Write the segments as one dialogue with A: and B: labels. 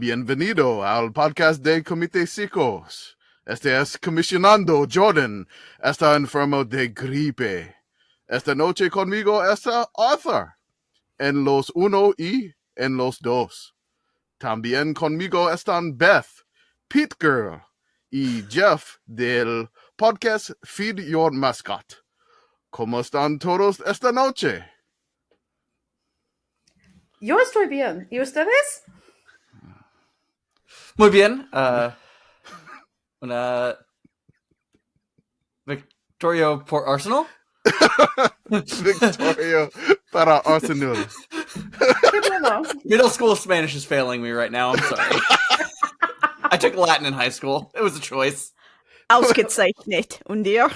A: Bienvenido al podcast de Comité Chicos. Este es comisionando Jordan. Está enfermo de gripe. Esta noche conmigo está Arthur. En los uno y en los dos. También conmigo están Beth, Pitt Girl y Geoff del podcast Feed Your Mascot. ¿Cómo están todos esta noche?
B: Yo estoy bien. ¿Y ustedes?
C: Muy bien. Una Victorio por Arsenal.
A: Victorio para Arsenal.
C: Middle school Spanish is failing me right now. I'm sorry. I took Latin in high school. It was a choice.
D: Ausgezeichnet. Und dir?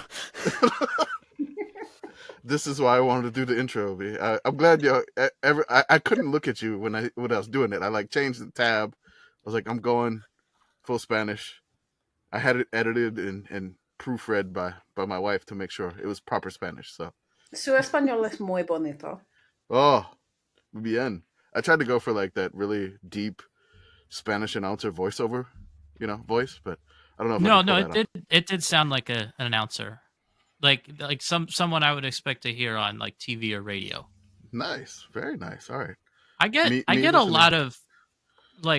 A: This is why I wanted to do the intro. I'm glad you. I couldn't look at you when I was doing it. I changed the tab. I was like, I'm going full Spanish. I had it edited and proofread by my wife to make sure it was proper Spanish. So.
B: Su español es muy bonito.
A: Oh, bien. I tried to go for that really deep Spanish announcer voiceover, voice, but I don't know. If
E: it did sound like an announcer, like someone I would expect to hear on TV or radio. Nice, very nice. All right. I get a lot of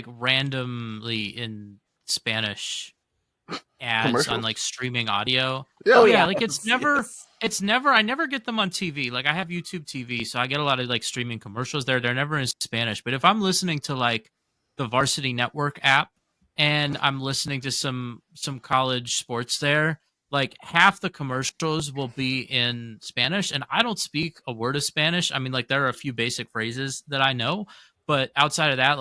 E: randomly in Spanish ads on streaming audio. Yeah. It's never. I never get them on TV. I have YouTube TV, so I get a lot of streaming commercials there. They're never in Spanish. But if I'm listening to the Varsity Network app and I'm listening to some college sports there, half the commercials will be in Spanish, and I don't speak a word of Spanish. I mean, there are a few basic phrases that I know, but outside of that,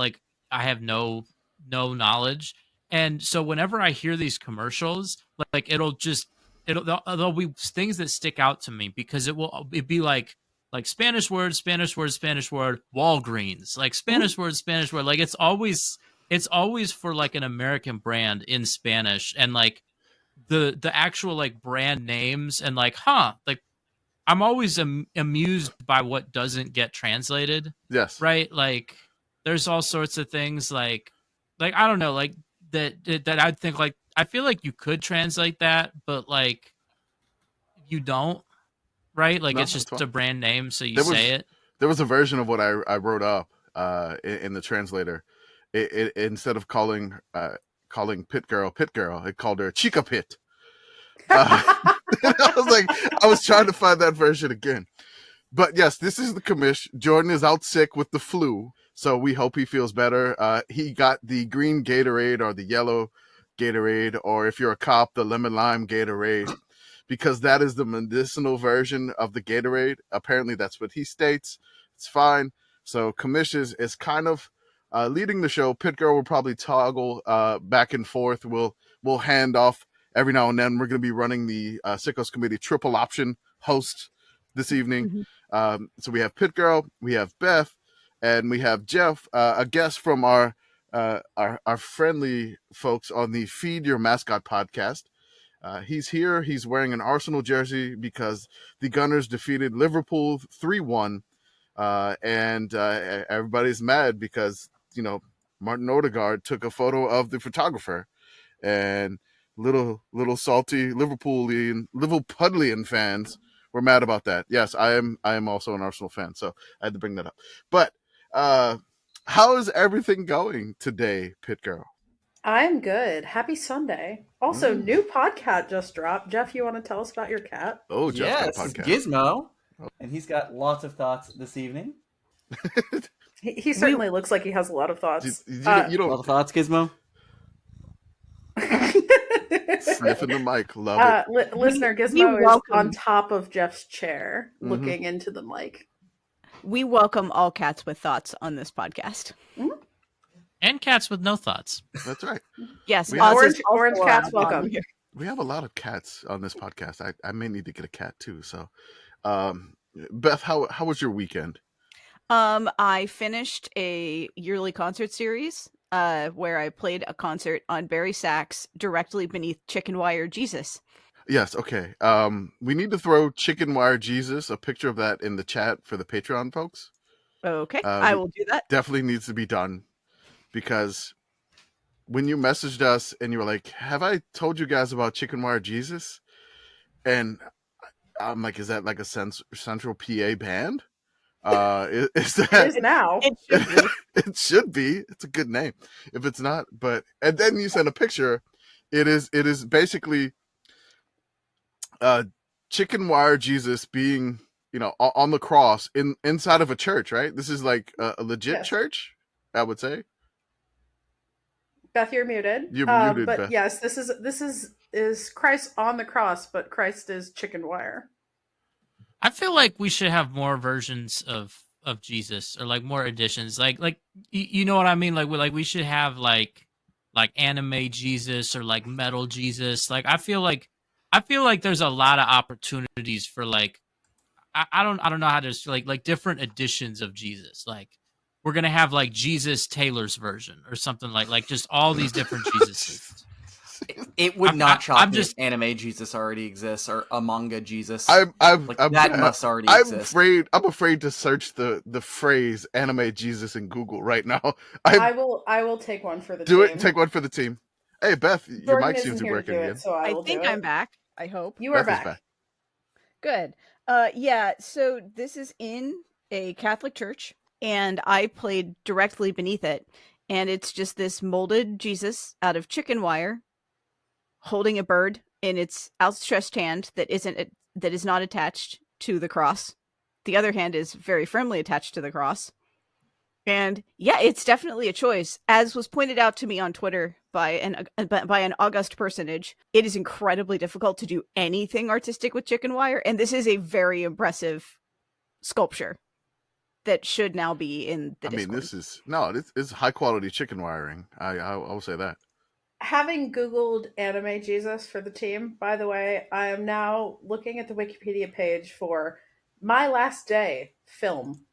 E: I have no knowledge. And so whenever I hear these commercials, there'll be things that stick out to me because it'd be like Spanish word, Walgreens, Spanish word, Spanish word. It's always for an American brand in Spanish, and the actual brand names and I'm always amused by what doesn't get translated.
A: Yes.
E: Right. There's all sorts of things I don't know, that I'd think I feel like you could translate that, but you don't, right? No, it's just a brand name, so say it.
A: There was a version of what I wrote up in the translator. It instead of calling Pitt Girl, it called her Chica Pitt. I was trying to find that version again. But yes, this is the commish. Jordan is out sick with the flu, so we hope he feels better. He got the green Gatorade or the yellow Gatorade, or if you're a cop, the lemon lime Gatorade, because that is the medicinal version of the Gatorade. Apparently, that's what he states. It's fine. So Commish is kind of leading the show. Pitt Girl will probably toggle back and forth. We'll hand off every now and then. We're going to be running the Sickos Committee triple option host this evening. Mm-hmm. So we have Pitt Girl, we have Beth, and we have Geoff, a guest from our friendly folks on the Feed Your Mascot podcast. He's here. He's wearing an Arsenal jersey because the Gunners defeated Liverpool 3-1. And everybody's mad because, Martin Odegaard took a photo of the photographer, and little salty Liverpudlian fans were mad about that. Yes, I am also an Arsenal fan, so I had to bring that up. But how is everything going today, Pitt Girl?
B: I'm good. Happy Sunday. Also, new podcast just dropped. Geoff, you want to tell us about your cat?
A: Oh, Geoff, got a podcast.
C: Gizmo, and he's got lots of thoughts this evening.
B: He certainly looks like he has a lot of thoughts.
A: You don't...
C: A lot of thoughts, Gizmo?
A: Sniffing the mic. Love
B: it. Listener, Gizmo is on top of Geoff's chair, looking into the mic.
D: We welcome all cats with thoughts on this podcast. Mm-hmm.
E: And cats with no thoughts.
A: That's right.
D: Yes.
B: Orange cats welcome.
A: We have a lot of cats on this podcast. I may need to get a cat too. So, Beth, how was your weekend?
D: I finished a yearly concert series where I played a concert on Barry sax directly beneath Chicken Wire Jesus.
A: Yes, okay. We need to throw Chicken Wire Jesus, a picture of that in the chat for the Patreon folks.
D: Okay, I will do that.
A: Definitely needs to be done because when you messaged us and you were like, "Have I told you guys about Chicken Wire Jesus?" And I'm like, "Is that like a Central PA band? Is
B: It
A: that
B: is now.
D: It should be.
A: it should be. It's a good name if it's not." But and then you sent a picture. It is basically Chicken Wire Jesus being, on the cross inside of a church, right? This is like a legit
B: Yes.
A: church, I would say.
B: Beth, you're muted.
A: You're muted,
B: but
A: Beth.
B: yes, this is Christ on the cross, but Christ is chicken wire.
E: I feel like we should have more versions of Jesus, or like more editions. Like you know what I mean? Like we should have like anime Jesus, or like metal Jesus. Like I feel like there's a lot of opportunities for like I don't know how to like different editions of Jesus. Like we're gonna have like Jesus Taylor's version or something, like just all these different Jesuses.
C: It would not shock me
E: just
C: if anime Jesus already exists, or a manga Jesus.
A: That
C: must already
A: I'm
C: exist.
A: I'm afraid to search the phrase anime Jesus in Google right now.
B: I will take one for the
A: Do
B: team.
A: it. Take one for the team. Hey, Beth, your
B: Jordan
A: mic
B: isn't
A: seems to be
B: here to
A: working
B: do
A: again.
B: it, so I
D: I
B: will
D: think
B: do
D: I'm
B: it.
D: back. I hope.
B: You are
A: Beth is
B: back.
A: back.
D: Good. Yeah, so this is in a Catholic church, and I played directly beneath it. And it's just this molded Jesus out of chicken wire holding a bird in its outstretched hand that is not attached to the cross. The other hand is very firmly attached to the cross. And yeah, it's definitely a choice. As was pointed out to me on Twitter by an august personage, it is incredibly difficult to do anything artistic with chicken wire, and this is a very impressive sculpture that should now be in the Discord.
A: This is high quality chicken wiring. I will say that.
B: Having Googled anime Jesus for the team, by the way, I am now looking at the Wikipedia page for My Last Day film.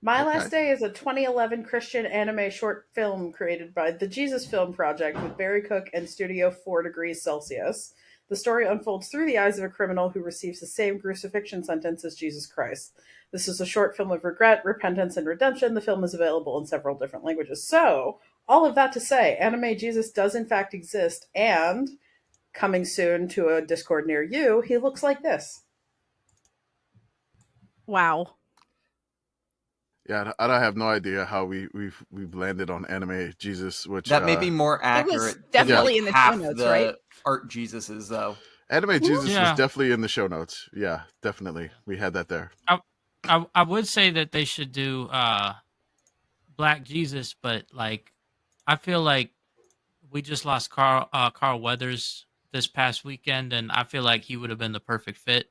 B: My Last Day is a 2011 Christian anime short film created by the Jesus Film Project with Barry Cook and Studio 4 Degrees Celsius. The story unfolds through the eyes of a criminal who receives the same crucifixion sentence as Jesus Christ. This is a short film of regret, repentance, and redemption. The film is available in several different languages. So, all of that to say, anime Jesus does in fact exist, and coming soon to a Discord near you, he looks like this.
D: Wow.
A: Yeah, I have no idea how we've landed on anime Jesus, which
C: That may be more accurate.
D: It was definitely
C: than
D: in the
C: half
D: show notes,
C: the
D: right?
C: art Jesuses, though.
A: Anime Jesus
E: Yeah.
A: was definitely in the show notes. Yeah, definitely. We had that there.
E: I would say that they should do Black Jesus, but like I feel like we just lost Carl Weathers this past weekend, and I feel like he would have been the perfect fit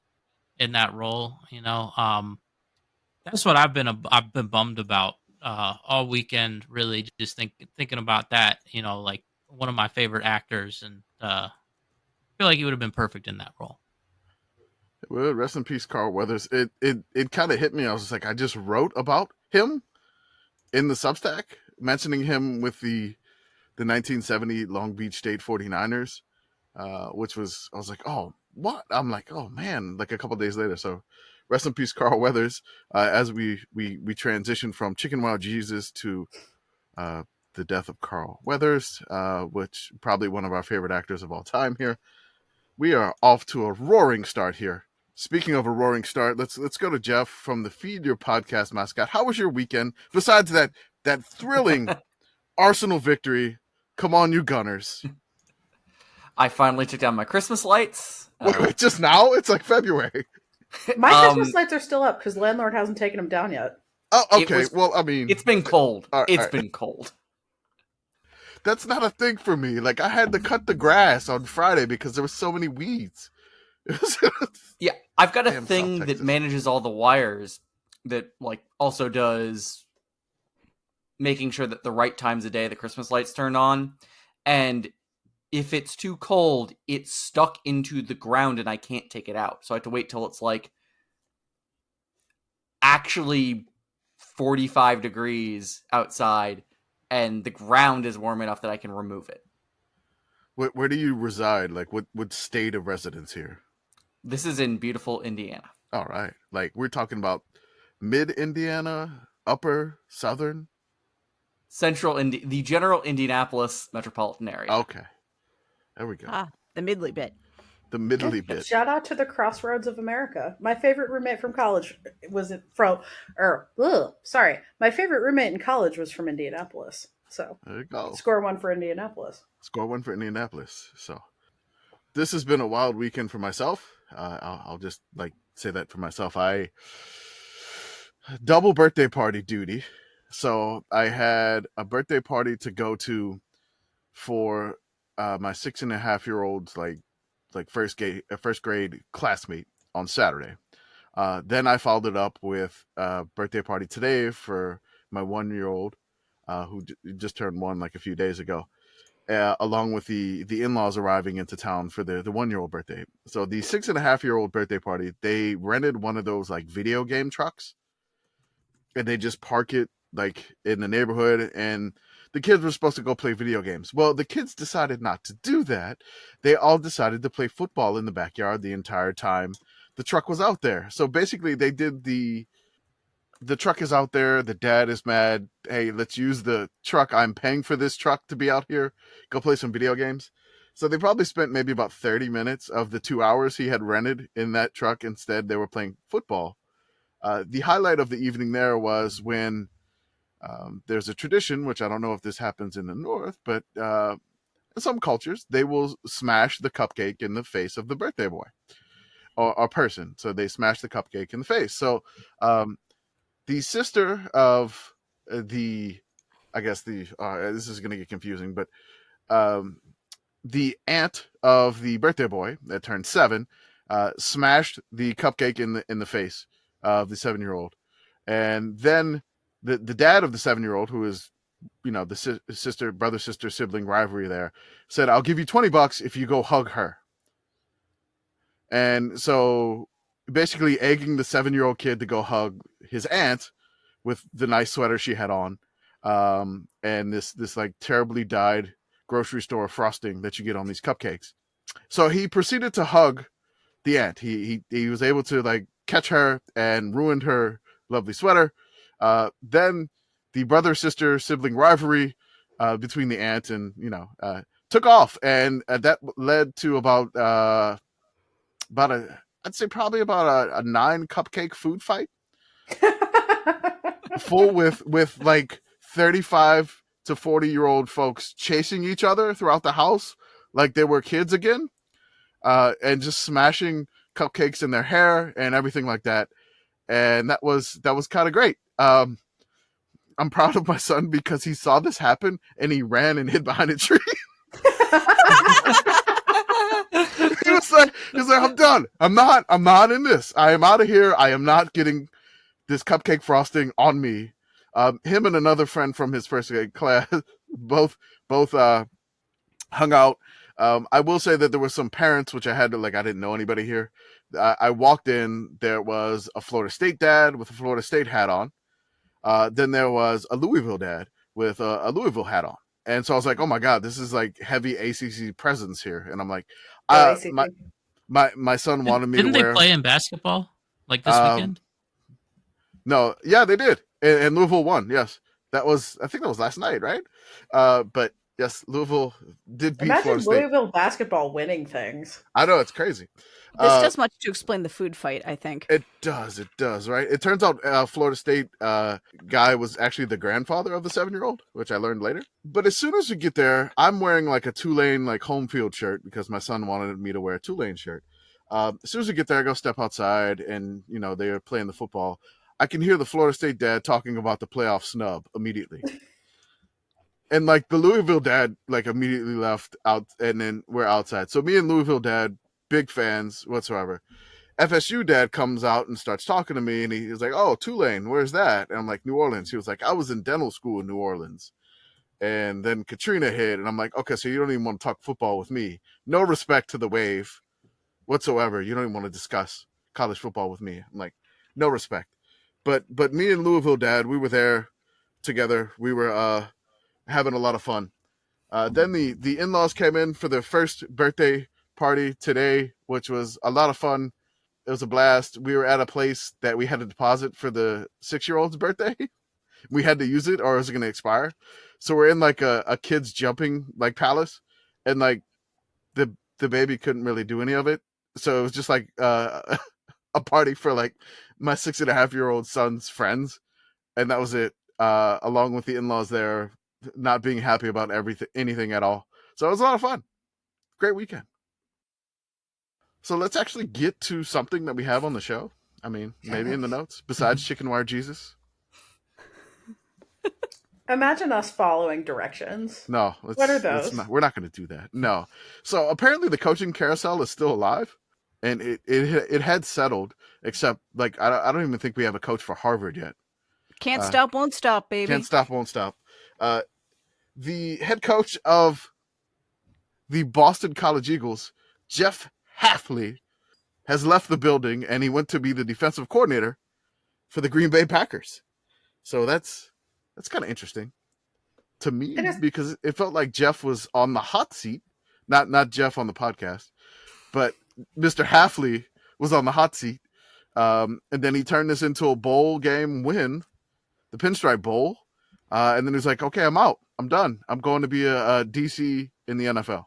E: in that role. That's what I've been bummed about all weekend. Really, just thinking about that. Like one of my favorite actors, and I feel like he would have been perfect in that role.
A: Well, rest in peace, Carl Weathers. It kind of hit me. I was like, I just wrote about him in the Substack, mentioning him with the 1970 Long Beach State 49ers, which was, I was like, oh, what? I'm like, oh man, like a couple days later. So rest in peace, Carl Weathers. As we transition from Chicken Wild Jesus to the death of Carl Weathers, which probably one of our favorite actors of all time here. We are off to a roaring start here. Speaking of a roaring start, let's go to Geoff from the Feed Your Podcast Mascot. How was your weekend? Besides that thrilling Arsenal victory, come on, you Gunners.
C: I finally took down my Christmas lights.
A: Wait, just now? It's like February.
B: My Christmas lights are still up because landlord hasn't taken them down yet.
A: Oh, okay. Well, I mean,
C: it's been cold.
A: It's
C: been cold.
A: That's not a thing for me. Like, I had to cut the grass on Friday because there were so many weeds.
C: Yeah, I've got a
A: Damn,
C: thing
A: South
C: that
A: Texas.
C: manages all the wires that like also does making sure that the right times of day the Christmas lights turn on. And if it's too cold, it's stuck into the ground and I can't take it out. So I have to wait till it's like actually 45 degrees outside and the ground is warm enough that I can remove it.
A: Where do you reside? Like, what state of residence here?
C: This is in beautiful Indiana.
A: All right. Like, we're talking about mid-Indiana, upper, southern?
C: the general Indianapolis metropolitan area.
A: Okay. There we go.
D: The middly bit.
A: The middly bit.
B: Shout out to the crossroads of America. My favorite roommate from college was my favorite roommate in college was from Indianapolis. So
A: there you go.
B: Score one for Indianapolis.
A: Score one for Indianapolis. So this has been a wild weekend for myself. I'll just say that for myself. I double birthday party duty. So I had a birthday party to go to for my 6.5-year-old's first grade classmate on Saturday. Then I followed it up with a birthday party today for my 1-year-old, who just turned 1 a few days ago, along with the in-laws arriving into town for the 1-year-old birthday. So the 6.5-year-old birthday party, they rented one of those video game trucks, and they just park it in the neighborhood, and the kids were supposed to go play video games. Well, the kids decided not to do that. They all decided to play football in the backyard the entire time the truck was out there. So basically they did the truck is out there. The dad is mad. Hey, let's use the truck. I'm paying for this truck to be out here. Go play some video games. So they probably spent maybe about 30 minutes of the 2 hours he had rented in that truck. Instead, they were playing football. The highlight of the evening there was when there's a tradition, which I don't know if this happens in the North, but in some cultures, they will smash the cupcake in the face of the birthday boy or person. So they smash the cupcake in the face. So the sister of this is going to get confusing, but the aunt of the birthday boy that turned 7 smashed the cupcake in the face of the 7-year-old. And then the dad of the 7-year-old, who is, the brother-sister sibling rivalry there, said, I'll give you $20 if you go hug her. And so basically egging the 7-year-old kid to go hug his aunt with the nice sweater she had on, and this terribly dyed grocery store frosting that you get on these cupcakes. So he proceeded to hug the aunt. He was able to catch her and ruined her lovely sweater. Then the brother-sister sibling rivalry between the aunt and took off, and that led to about a 9 cupcake food fight, full with 35 to 40-year-old folks chasing each other throughout the house like they were kids again, and just smashing cupcakes in their hair and everything like that. And that was kind of great. I'm proud of my son because he saw this happen and he ran and hid behind a tree. He was like, I'm done. I'm not in this. I am out of here. I am not getting this cupcake frosting on me. Him and another friend from his first grade class both hung out. I will say that there were some parents, which I had to I didn't know anybody here. I walked in, there was a Florida State dad with a Florida State hat on. Then there was a Louisville dad with a Louisville hat on. And so I was like, oh my God, this is heavy ACC presence here. And I'm like, my son wanted me to wear.
E: Didn't they play in basketball this weekend?
A: No. Yeah, they did. And Louisville won. Yes. I think that was last night, right? But yes, Louisville did beat Florida State.
B: Louisville basketball winning things.
A: I know, it's crazy.
D: This does much to explain the food fight, I think.
A: It does, right? It turns out Florida State guy was actually the grandfather of the 7-year-old, which I learned later. But as soon as we get there, I'm wearing a Tulane home field shirt because my son wanted me to wear a Tulane shirt. As soon as we get there, I go step outside and, they are playing the football. I can hear the Florida State dad talking about the playoff snub immediately. And the Louisville dad immediately left out, and then we're outside. So me and Louisville dad, big fans whatsoever. FSU dad comes out and starts talking to me, and he's like, oh, Tulane, where's that? And I'm like, New Orleans. He was like, I was in dental school in New Orleans. And then Katrina hit, and I'm like, okay, so you don't even want to talk football with me. No respect to the Wave whatsoever. You don't even want to discuss college football with me. I'm like, no respect. But me and Louisville dad, we were there together. We were having a lot of fun. Then the in-laws came in for their first birthday party today, which was a lot of fun. It was a blast. We were at a place that we had a deposit for the 6-year-old's birthday. We had to use it or it was going to expire. So we're in like a kid's jumping like palace, and like the baby couldn't really do any of it. So it was just like a party for like my 6.5-year-old son's friends. And that was it. Along with the in-laws there not being happy about anything at all. So it was a lot of fun. Great weekend. So let's actually get to something that we have on the show. I mean, maybe in the notes, besides chicken wire Jesus.
B: Imagine us following directions.
A: No.
B: What are those?
A: We're not going to do that. No. So apparently the coaching carousel is still alive, and it had settled, except like I don't even think we have a coach for Harvard yet.
D: Can't stop, won't stop, baby.
A: Can't stop, won't stop. The head coach of the Boston College Eagles, Jeff Hafley, has left the building, and he went to be the defensive coordinator for the Green Bay Packers. So that's kind of interesting to me, because it felt like Jeff was on the hot seat, not Jeff on the podcast, but Mr. Hafley was on the hot seat, and then he turned this into a bowl game win, the Pinstripe Bowl, and then he's like, okay, I'm out. I'm done. I'm going to be a DC in the NFL.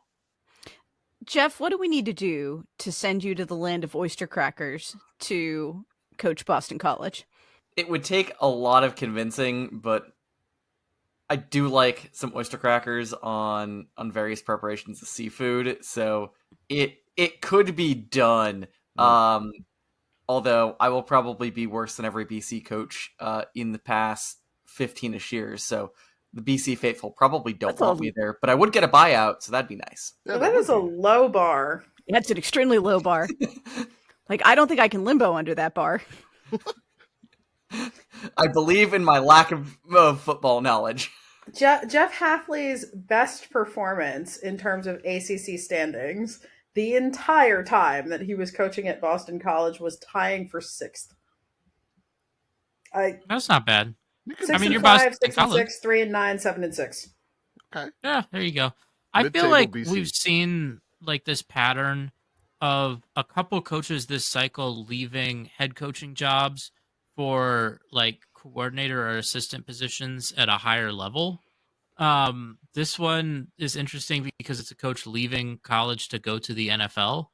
D: Jeff, what do we need to do to send you to the land of oyster crackers to coach Boston College?
C: It would take a lot of convincing, but I do like some oyster crackers on various preparations of seafood, so it could be done. Although I will probably be worse than every BC coach in the past 15-ish years, so the BC faithful probably don't want me there, but I would get a buyout, so that'd be nice.
B: Yeah, that is a low bar.
D: That's an extremely low bar. Like, I don't think I can limbo under that bar.
C: I believe in my lack of football knowledge.
B: Jeff Hafley's best performance in terms of ACC standings the entire time that he was coaching at Boston College was tying for 6th.
E: That's not bad.
B: 6-5, 6-6, 3-9, 7-6.
A: Okay.
E: Yeah, there you go. I feel like we've seen like this pattern of a couple coaches this cycle leaving head coaching jobs for like coordinator or assistant positions at a higher level. This one is interesting because it's a coach leaving college to go to the NFL,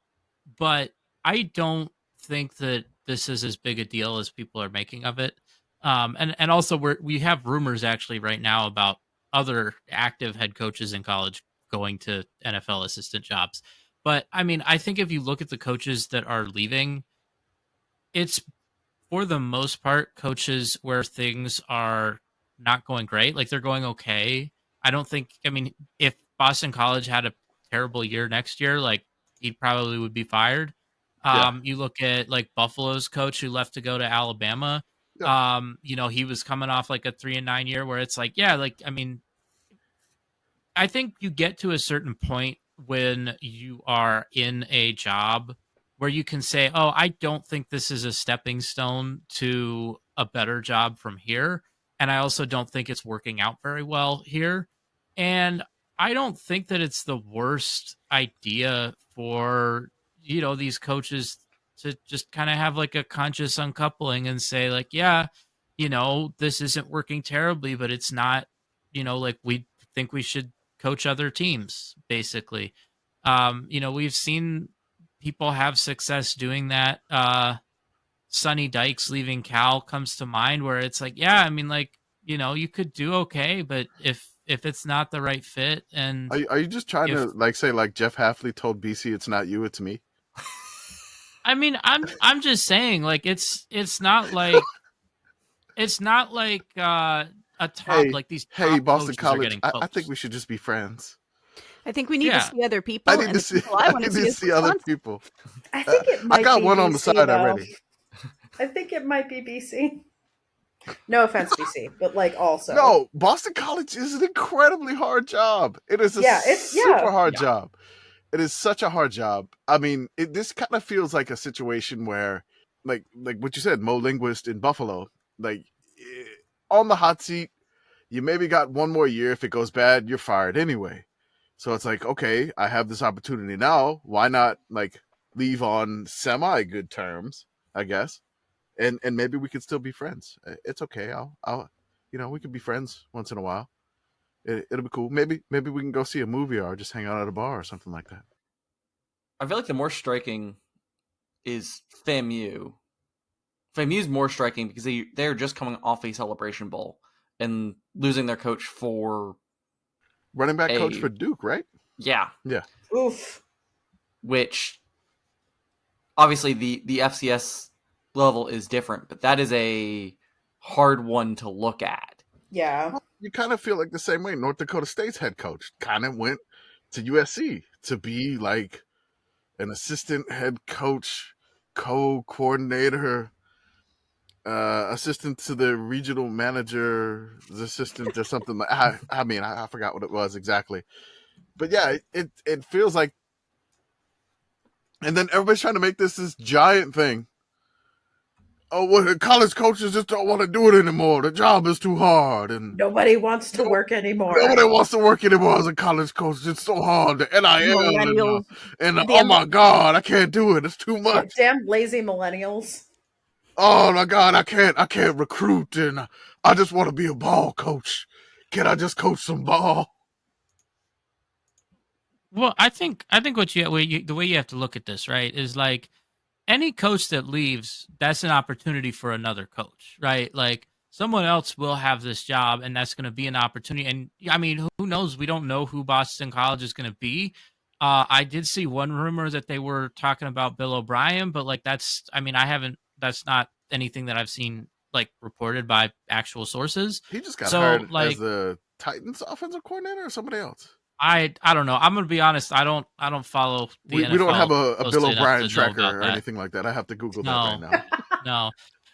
E: but I don't think that this is as big a deal as people are making of it. And also we have rumors actually right now about other active head coaches in college going to NFL assistant jobs. But I mean, I think if you look at the coaches that are leaving, it's for the most part coaches where things are not going great. Like they're going okay. If Boston College had a terrible year next year, like he probably would be fired. You look at like Buffalo's coach who left to go to Alabama. Yeah. He was coming off like a 3-9 year where it's like, I think you get to a certain point when you are in a job where you can say, oh, I don't think this is a stepping stone to a better job from here. And I also don't think it's working out very well here. And I don't think that it's the worst idea for, these coaches to just kind of have like a conscious uncoupling and say like, this isn't working terribly, but it's not, like we think we should coach other teams, basically. We've seen people have success doing that. Sonny Dykes leaving Cal comes to mind where it's like, you could do okay, but if it's not the right fit, and
A: are you just trying to like say like Jeff Hafley told BC it's not you, it's me?
E: I mean, I'm just saying like it's not like a top like these top
A: Boston College.
E: I
A: think we should just be friends.
D: I think we need to see other people.
A: I need to see other people.
B: I think it might
A: I got
B: be
A: one
B: BC,
A: on the side
B: though.
A: already.
B: I think it might be BC. No offense, BC, but like also.
A: No, Boston College is an incredibly hard job. It is a super hard job. It is such a hard job. I mean, this kind of feels like a situation where, like what you said, Mo Linguist in Buffalo, like on the hot seat, you maybe got one more year. If it goes bad, you're fired anyway. So it's like, okay, I have this opportunity now. Why not like leave on semi good terms, I guess, and maybe we could still be friends. It's okay. we could be friends once in a while. It'll be cool. Maybe we can go see a movie or just hang out at a bar or something like that.
C: I feel like the more striking is FAMU. FAMU is more striking because they're just coming off a Celebration Bowl and losing their coach for
A: running back coach for Duke, right?
C: Yeah.
B: Oof.
C: Which obviously the FCS level is different, but that is a hard one to look at.
B: Yeah.
A: Well, you kind of feel like the same way North Dakota State's head coach kind of went to USC to be like an assistant head coach, co-coordinator, assistant to the regional manager's assistant or something. Like I forgot what it was exactly. But yeah, it feels like, and then everybody's trying to make this giant thing. Oh, well, college coaches just don't want to do it anymore. The job is too hard, and
B: nobody wants to work anymore.
A: Nobody wants to work anymore as a college coach. It's so hard. The NIL and oh my God, I can't do it. It's too much.
B: Damn lazy millennials.
A: Oh my God, I can't recruit, and I just want to be a ball coach. Can I just coach some ball?
E: Well, I think the way you have to look at this, right, is like any coach that leaves, that's an opportunity for another coach, right? Like someone else will have this job, and that's going to be an opportunity. And I mean, who knows? We don't know who Boston College is going to be. I did see one rumor that they were talking about Bill O'Brien, but like that's not anything that I've seen like reported by actual sources.
A: He just got hired as the Titans offensive coordinator or somebody else.
E: I don't know. I'm gonna be honest. I don't follow the NFL.
A: We don't have a Bill O'Brien tracker or anything like that. I have to Google that right now.
E: No,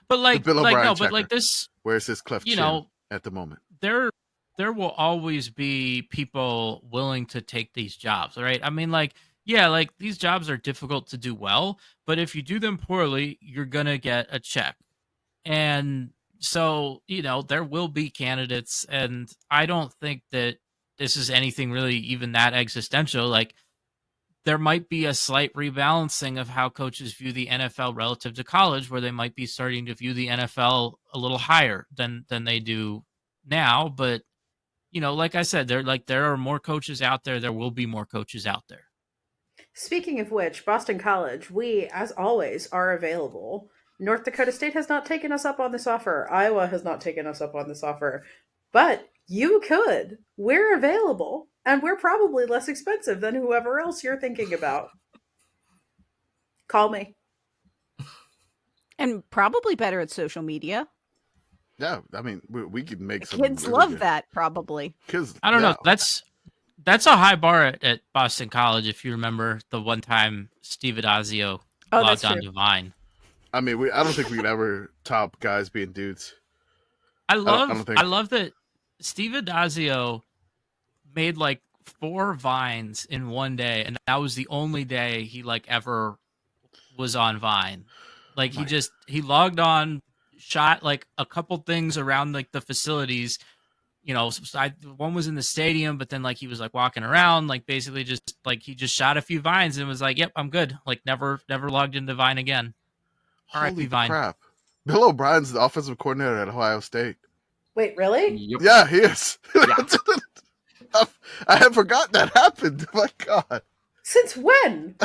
E: but like
A: Bill O'Brien tracker.
E: But like this.
A: Where's his cleft chin at the moment?
E: There will always be people willing to take these jobs, right? I mean, like these jobs are difficult to do well, but if you do them poorly, you're gonna get a check, and so there will be candidates, and I don't think that this is anything really even that existential. Like there might be a slight rebalancing of how coaches view the NFL relative to college, where they might be starting to view the NFL a little higher than they do now. But like I said, there are more coaches out there. There will be more coaches out there.
B: Speaking of which, Boston College, we, as always, are available. North Dakota State has not taken us up on this offer. Iowa has not taken us up on this offer. But you could. We're available, and we're probably less expensive than whoever else you're thinking about. Call me.
D: And probably better at social media.
A: Yeah, I mean, we could make some
D: kids
A: really
D: love
A: good.
D: that probably.
E: I don't know. That's a high bar at Boston College. If you remember the one time Steve Adazio logged on to Vine.
A: I mean, I don't think we could ever top guys being dudes.
E: I love that Steve Adazio made like 4 Vines in one day, and that was the only day he like ever was on Vine. Like he logged on, shot like a couple things around like the facilities. One was in the stadium, but then like he was like walking around, like basically just like he just shot a few Vines and was like, "Yep, I'm good." Like never logged into Vine again.
A: Holy crap! Bill O'Brien's the offensive coordinator at Ohio State.
B: Wait, really?
C: Yep.
A: Yeah, he is.
C: Yeah.
A: I had forgotten that happened. My God.
B: Since when?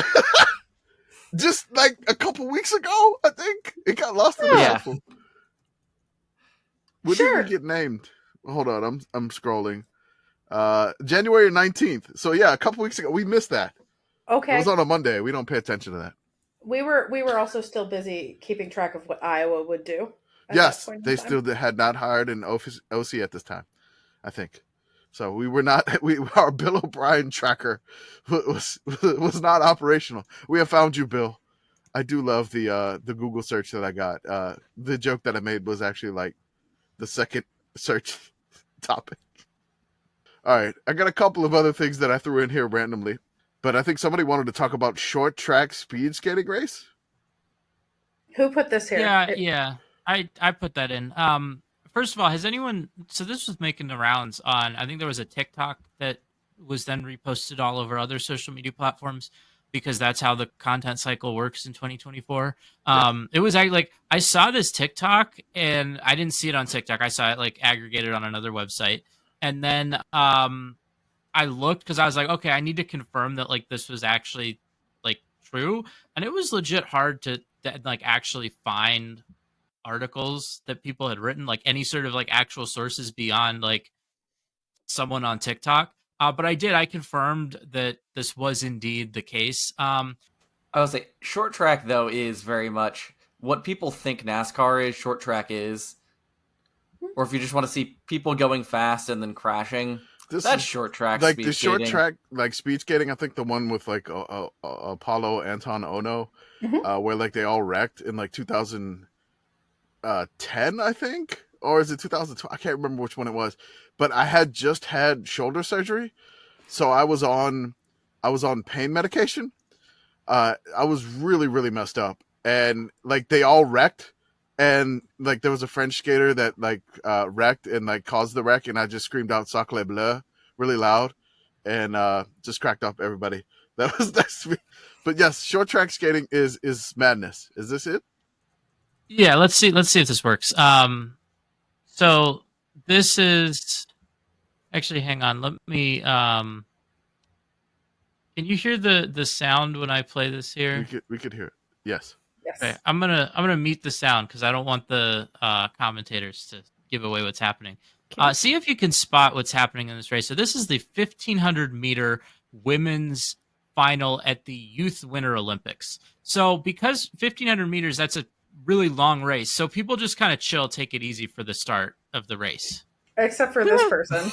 A: Just like a couple weeks ago, I think. It got lost in the shuffle. When did he get named? Hold on, I'm scrolling. January 19th. So yeah, a couple weeks ago. We missed that.
B: Okay.
A: It was on a Monday. We don't pay attention to that.
B: We were also still busy keeping track of what Iowa would do.
A: Yes, they still had not hired an OC at this time, I think. So we were not. Our Bill O'Brien tracker was not operational. We have found you, Bill. I do love the Google search that I got. The joke that I made was actually like the second search topic. All right, I got a couple of other things that I threw in here randomly, but I think somebody wanted to talk about short track speed skating race.
B: Who put this here?
E: Yeah. I put that in. First of all, has anyone... So this was making the rounds on... I think there was a TikTok that was then reposted all over other social media platforms. because that's how the content cycle works in 2024. It was like I saw this TikTok, and I didn't see it on TikTok. I saw it like aggregated on another website, and then I looked because I was like, okay, I need to confirm that like this was actually like true, and it was legit hard to like actually find articles that people had written, like any sort of like actual sources beyond like someone on TikTok. But I confirmed that this was indeed the case.
C: I would say short track though is very much what people think NASCAR is. Short track is, or if you just want to see people going fast and then crashing, that's short track.
A: Like
C: speed
A: the short
C: skating.
A: track, like speed skating. I think the one with like Apollo Anton Ono, where like they all wrecked in like 2010, I think, or is it 2012? I can't remember which one it was. But I had just had shoulder surgery, so I was on pain medication. I was really, really messed up, and like they all wrecked, and like there was a French skater that like wrecked and like caused the wreck, and I just screamed out "Sacre bleu" really loud, and just cracked up everybody. That's me. But yes, short track skating is madness. Is this it?
E: Yeah, let's see if this works. So this is actually, hang on. Let me. Can you hear the sound when I play this here?
A: We could hear it. Yes.
B: Yes.
E: Okay, I'm gonna mute the sound because I don't want the commentators to give away what's happening. See if you can spot what's happening in this race. So this is the 1500 meter women's final at the Youth Winter Olympics. So because 1500 meters, that's a really long race. So people just kind of chill, take it easy for the start of the race.
B: Except for this person.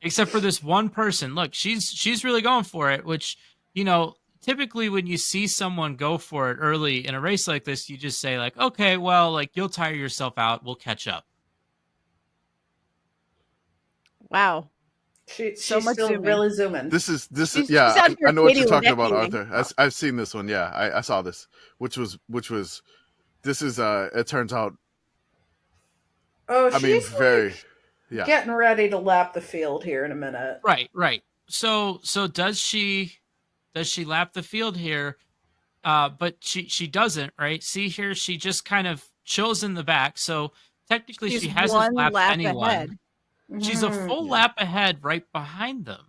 E: Except for this one person. Look, she's really going for it, which, you know, typically when you see someone go for it early in a race like this, you just say like, okay, well, like you'll tire yourself out. We'll catch up.
D: Wow.
B: She's
D: So much
B: still
D: zooming.
B: really zooming.
A: This is
D: She's
A: yeah.
D: out here
A: I know what you're
D: Katie
A: talking about,
D: Ledecky.
A: Arthur. I've seen this one. Yeah, I saw this, which was this is it turns out.
B: Oh,
A: I mean,
B: she's
A: very
B: like
A: yeah.
B: getting ready to lap the field here in a minute.
E: Right. So does she lap the field here? But she doesn't, right? See here, she just kind of chills in the back. So technically
D: She's
E: she hasn't
D: one
E: lapped
D: lap
E: anyone.
D: ahead.
E: She's a full
A: Yeah.
E: lap ahead right behind them.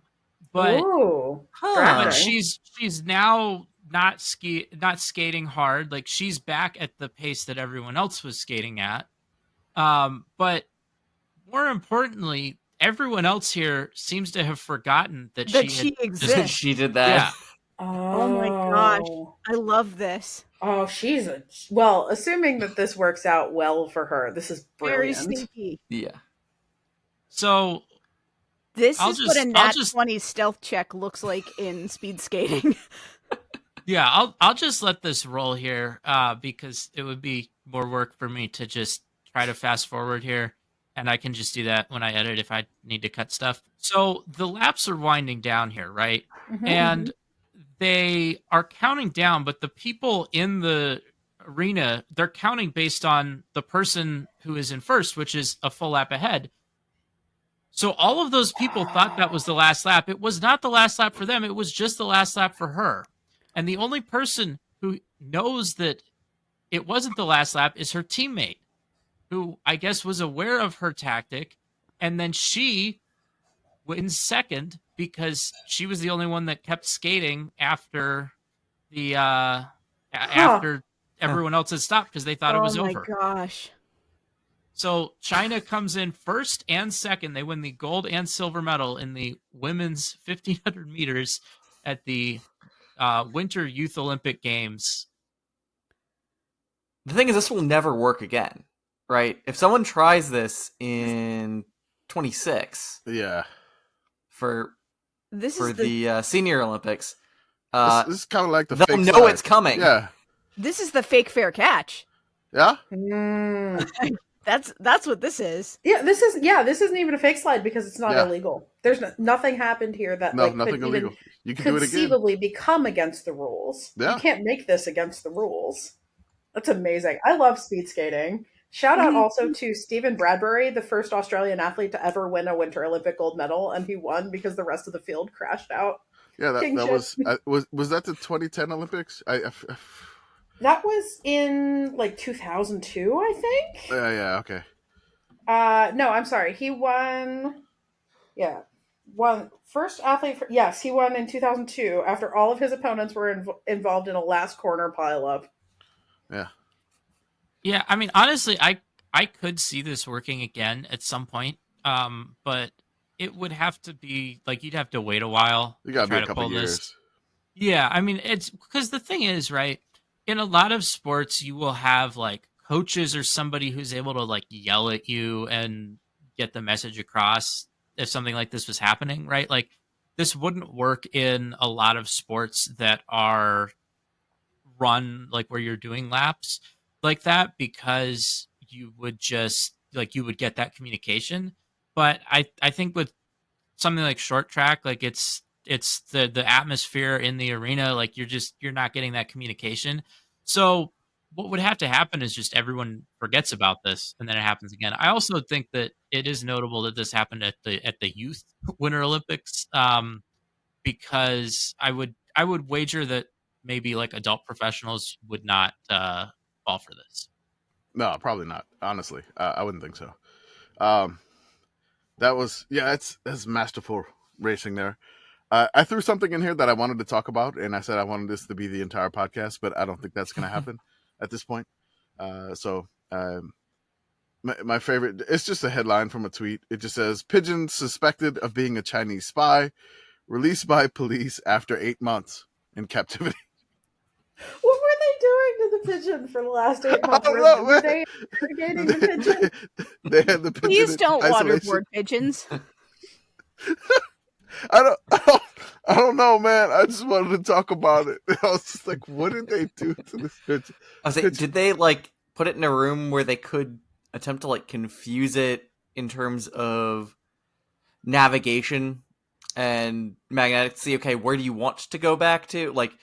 E: But,
B: Ooh,
E: but
B: drafting.
E: she's now not skating hard. Like she's back at the pace that everyone else was skating at. But more importantly, everyone else here seems to have forgotten that she
D: exists.
C: She did that.
E: Yeah.
D: Oh my gosh. I love this.
B: Oh, well, assuming that this works out well for her, this is
D: Very
B: brilliant.
D: sneaky.
C: Yeah.
E: So
D: This
E: I'll
D: is
E: just-
D: what a
E: I'll
D: nat
E: just-
D: 20 stealth check looks like in speed skating.
E: yeah, I'll just let this roll here because it would be more work for me to just try to fast forward here, and I can just do that when I edit if I need to cut stuff. So the laps are winding down here, right?
B: Mhm.
E: And they are counting down, but the people in the arena, they're counting based on the person who is in first, which is a full lap ahead. So all of those people thought that was the last lap. It was not the last lap for them. It was just the last lap for her. And the only person who knows that it wasn't the last lap is her teammate, who I guess was aware of her tactic. And then she wins second because she was the only one that kept skating after the after everyone else had stopped because they thought it was over.
D: Oh my gosh.
E: So China comes in first and second. They win the gold and silver medal in the women's 1500 meters at the Winter Youth Olympic Games.
C: The thing is, this will never work again, right? If someone tries this in 26
A: Yeah.
C: for
D: This is the
C: the Senior Olympics,
A: This is kind of like the
C: they'll
A: fake
C: know
A: slide.
C: it's coming.
A: Yeah.
D: this is the fake fair catch.
A: Yeah.
B: Mm.
D: That's what this is.
B: Yeah, this isn't even a fake slide because it's not
A: Yeah.
B: illegal. There's nothing happened here that
A: No,
B: like
A: nothing
B: could
A: illegal.
B: even
A: You can do it again.
B: conceivably become against the rules.
A: Yeah.
B: You can't make this against the rules. That's amazing. I love speed skating. Shout out also to Stephen Bradbury, the first Australian athlete to ever win a Winter Olympic gold medal, and he won because the rest of the field crashed out.
A: Yeah, that was that the 2010 Olympics?
B: That was in like 2002, I think.
A: Yeah, okay.
B: No, I'm sorry. He won. Yeah, won first athlete. Yes, he won in 2002 after all of his opponents were involved in a last corner pileup.
A: Yeah.
E: Yeah, I mean, honestly, I could see this working again at some point, but it would have to be like you'd have to wait a while.
A: You got to
E: try
A: be a couple
E: pull
A: years.
E: This. Yeah, I mean, it's because the thing is, right? In a lot of sports, you will have like coaches or somebody who's able to like yell at you and get the message across if something like this was happening, right? Like this wouldn't work in a lot of sports that are run like where you're doing laps like that, because you would just like you would get that communication. But I think with something like short track, like it's the atmosphere in the arena, like you're not getting that communication. So what would have to happen is just everyone forgets about this and then it happens again. I also think that it is notable that this happened at the youth Winter Olympics, because I would wager that maybe like adult professionals would not fall for this.
A: No, probably not. Honestly, I wouldn't think so. That was that's masterful racing there. I threw something in here that I wanted to talk about, and I said I wanted this to be the entire podcast, but I don't think that's going to happen at this point. My favorite, it's just a headline from a tweet. It just says, "Pigeon suspected of being a Chinese spy, released by police after 8 months in captivity."
B: What were they doing to the pigeon for the last 8 months? Were they interrogating the pigeon?
A: They had the pigeon.
D: Please don't waterboard pigeons.
A: I don't know, man. I just wanted to talk about it. I was just like, what did they do to this pigeon?
C: I was like, did they like put it in a room where they could attempt to like confuse it in terms of navigation and magnetic? See, okay, where do you want to go back to? Like,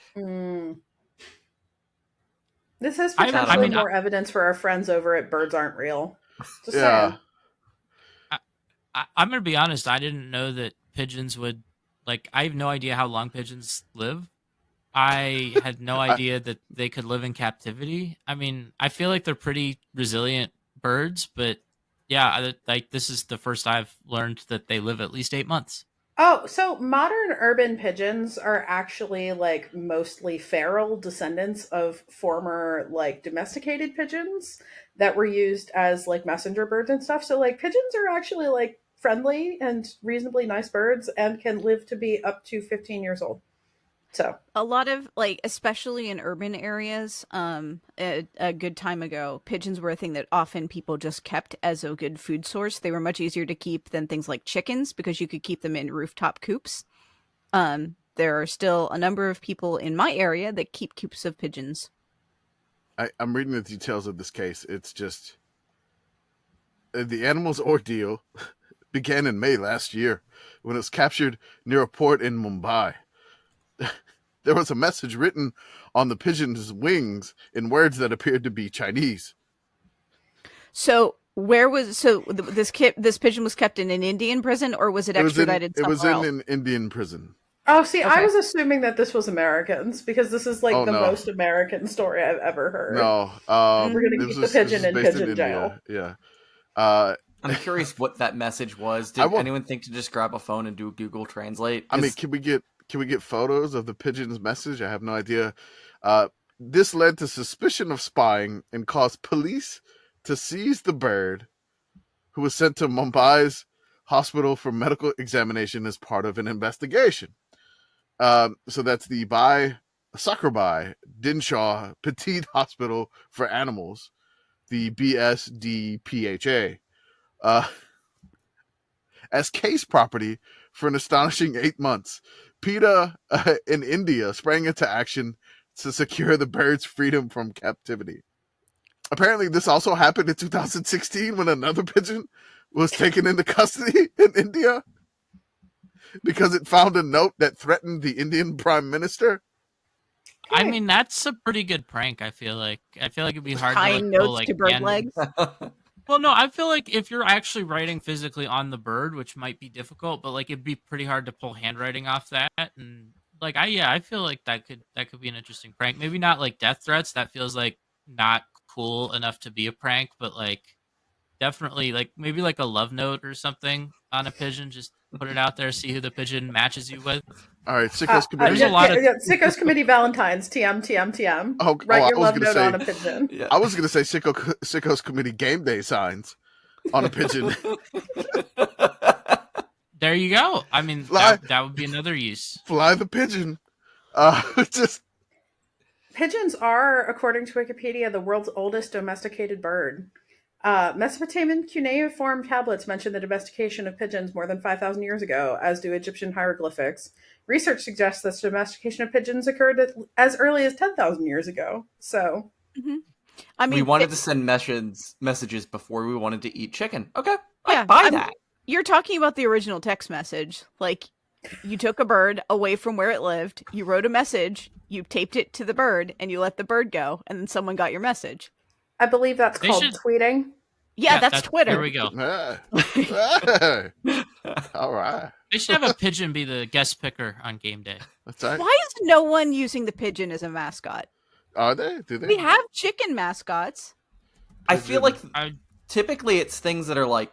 B: this has potentially more evidence for our friends over at Birds Aren't Real. Just saying.
E: I'm gonna be honest. I didn't know that pigeons would like. I have no idea how long pigeons live. I had no idea that they could live in captivity. I mean, I feel like they're pretty resilient birds, but yeah, like this is the first I've learned that they live at least 8 months.
B: Oh, so modern urban pigeons are actually like mostly feral descendants of former like domesticated pigeons that were used as like messenger birds and stuff. So like pigeons are actually like friendly and reasonably nice birds and can live to be up to 15 years old. So
D: a lot of like, especially in urban areas, a good time ago, pigeons were a thing that often people just kept as a good food source. They were much easier to keep than things like chickens because you could keep them in rooftop coops. There are still a number of people in my area that keep coops of pigeons.
A: I'm reading the details of this case. It's just the animal's ordeal began in May last year when it was captured near a port in Mumbai. There was a message written on the pigeon's wings in words that appeared to be Chinese.
D: So this pigeon was kept in an Indian prison, or was it extradited somewhere else?
A: It was in an Indian prison.
B: Oh, see, okay. I was assuming that this was Americans because this is like most American story I've ever heard.
A: No,
B: we're gonna keep the pigeon in pigeon jail.
A: Yeah.
C: I'm curious what that message was. Did anyone think to just grab a phone and do Google Translate?
A: I mean, can we get photos of the pigeon's message? I have no idea. This led to suspicion of spying and caused police to seize the bird, who was sent to Mumbai's hospital for medical examination as part of an investigation. So that's the Sakrabai Dinshaw Petit Hospital for Animals, the BSDPHA, as case property for an astonishing 8 months. PETA in India sprang into action to secure the bird's freedom from captivity. Apparently, this also happened in 2016 when another pigeon was taken into custody in India because it found a note that threatened the Indian Prime Minister.
E: I mean, that's a pretty good prank. I feel like it'd be hard
D: tying
E: to
D: notes to bird legs.
E: Well, no, I feel like if you're actually writing physically on the bird, which might be difficult, but like it'd be pretty hard to pull handwriting off that and I feel like that could be an interesting prank. Maybe not like death threats. That feels like not cool enough to be a prank, but like definitely like maybe like a love note or something on a pigeon. Just put it out there, see who the pigeon matches you with.
A: All right, Sickos Committee.
E: There's a lot of
B: Sickos Committee Valentines. TM.
A: Oh,
B: Write your love note on a pigeon.
C: Yeah.
A: I was going to say Sickos Committee game day signs on a pigeon.
E: There you go. I mean, that would be another use.
A: Fly the pigeon. Just
B: Pigeons are, according to Wikipedia, the world's oldest domesticated bird. Mesopotamian cuneiform tablets mention the domestication of pigeons more than 5,000 years ago, as do Egyptian hieroglyphics. Research suggests that domestication of pigeons occurred as early as 10,000 years ago. So,
D: I mean,
C: we wanted to send messages before we wanted to eat chicken. Okay,
D: Yeah,
C: I buy that.
D: You're talking about the original text message. Like, you took a bird away from where it lived, you wrote a message, you taped it to the bird, and you let the bird go, and then someone got your message.
B: I believe that's called tweeting.
D: Yeah, that's Twitter.
E: There we go.
A: All right.
E: They should have a pigeon be the guest picker on game day.
A: That's right.
D: Why is no one using the pigeon as a mascot?
A: Are they? Do they?
D: We have chicken mascots.
C: I feel like typically it's things that are like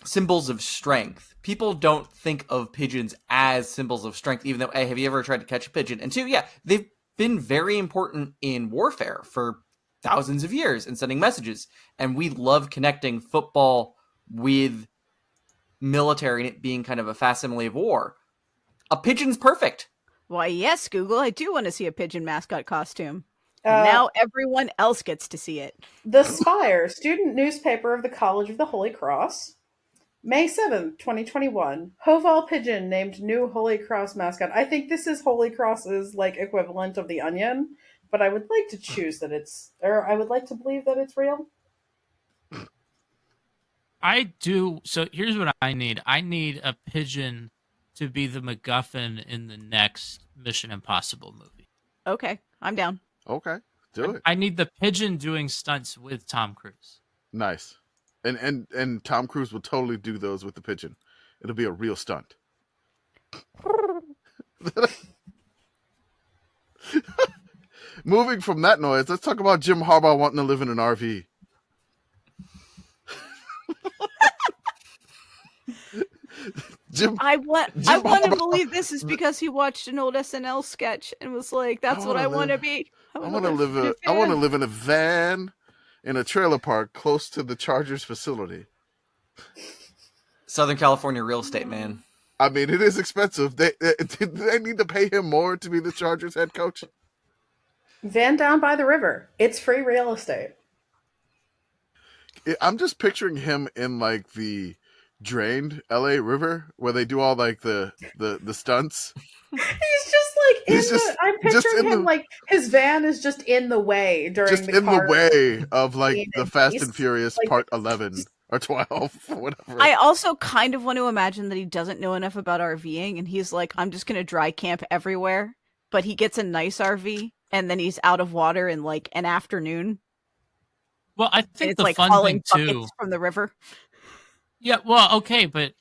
C: symbols of strength. People don't think of pigeons as symbols of strength, even though, A, have you ever tried to catch a pigeon? And 2, yeah, they've been very important in warfare for thousands of years and sending messages. And we love connecting football with military and it being kind of a facsimile of war. A pigeon's perfect.
D: Why, yes, Google, I do want to see a pigeon mascot costume. And now everyone else gets to see it.
B: The Spire, student newspaper of the College of the Holy Cross. May 7th, 2021. Hoval Pigeon named new Holy Cross mascot. I think this is Holy Cross's like equivalent of the Onion, but I would like to I would like to believe that it's real.
E: I do. So here's what I need. I need a pigeon to be the MacGuffin in the next Mission Impossible movie.
D: Okay, I'm down.
A: Okay, do it.
E: I need the pigeon doing stunts with Tom Cruise.
A: Nice. And Tom Cruise will totally do those with the pigeon. It'll be a real stunt. Moving from that noise, let's talk about Jim Harbaugh wanting to live in an RV.
D: I want to believe this is because he watched an old SNL sketch and was like, "That's what I want to be. I want to
A: live in a van in a trailer park close to the Chargers facility."
C: Southern California real estate, man.
A: I mean, it is expensive. They need to pay him more to be the Chargers head coach.
B: Van down by the river. It's free real estate.
A: I'm just picturing him in like the drained LA River where they do all like the stunts.
B: I'm picturing him like his van is just in the way during
A: the way of like the Fast and Furious Part 11 or 12 or whatever.
D: I also kind of want to imagine that he doesn't know enough about RVing and he's like, I'm just going to dry camp everywhere, but he gets a nice RV and then he's out of water in like an afternoon.
E: Well, I think the
D: like
E: fun thing too
D: from the river.
E: Yeah, well, okay, but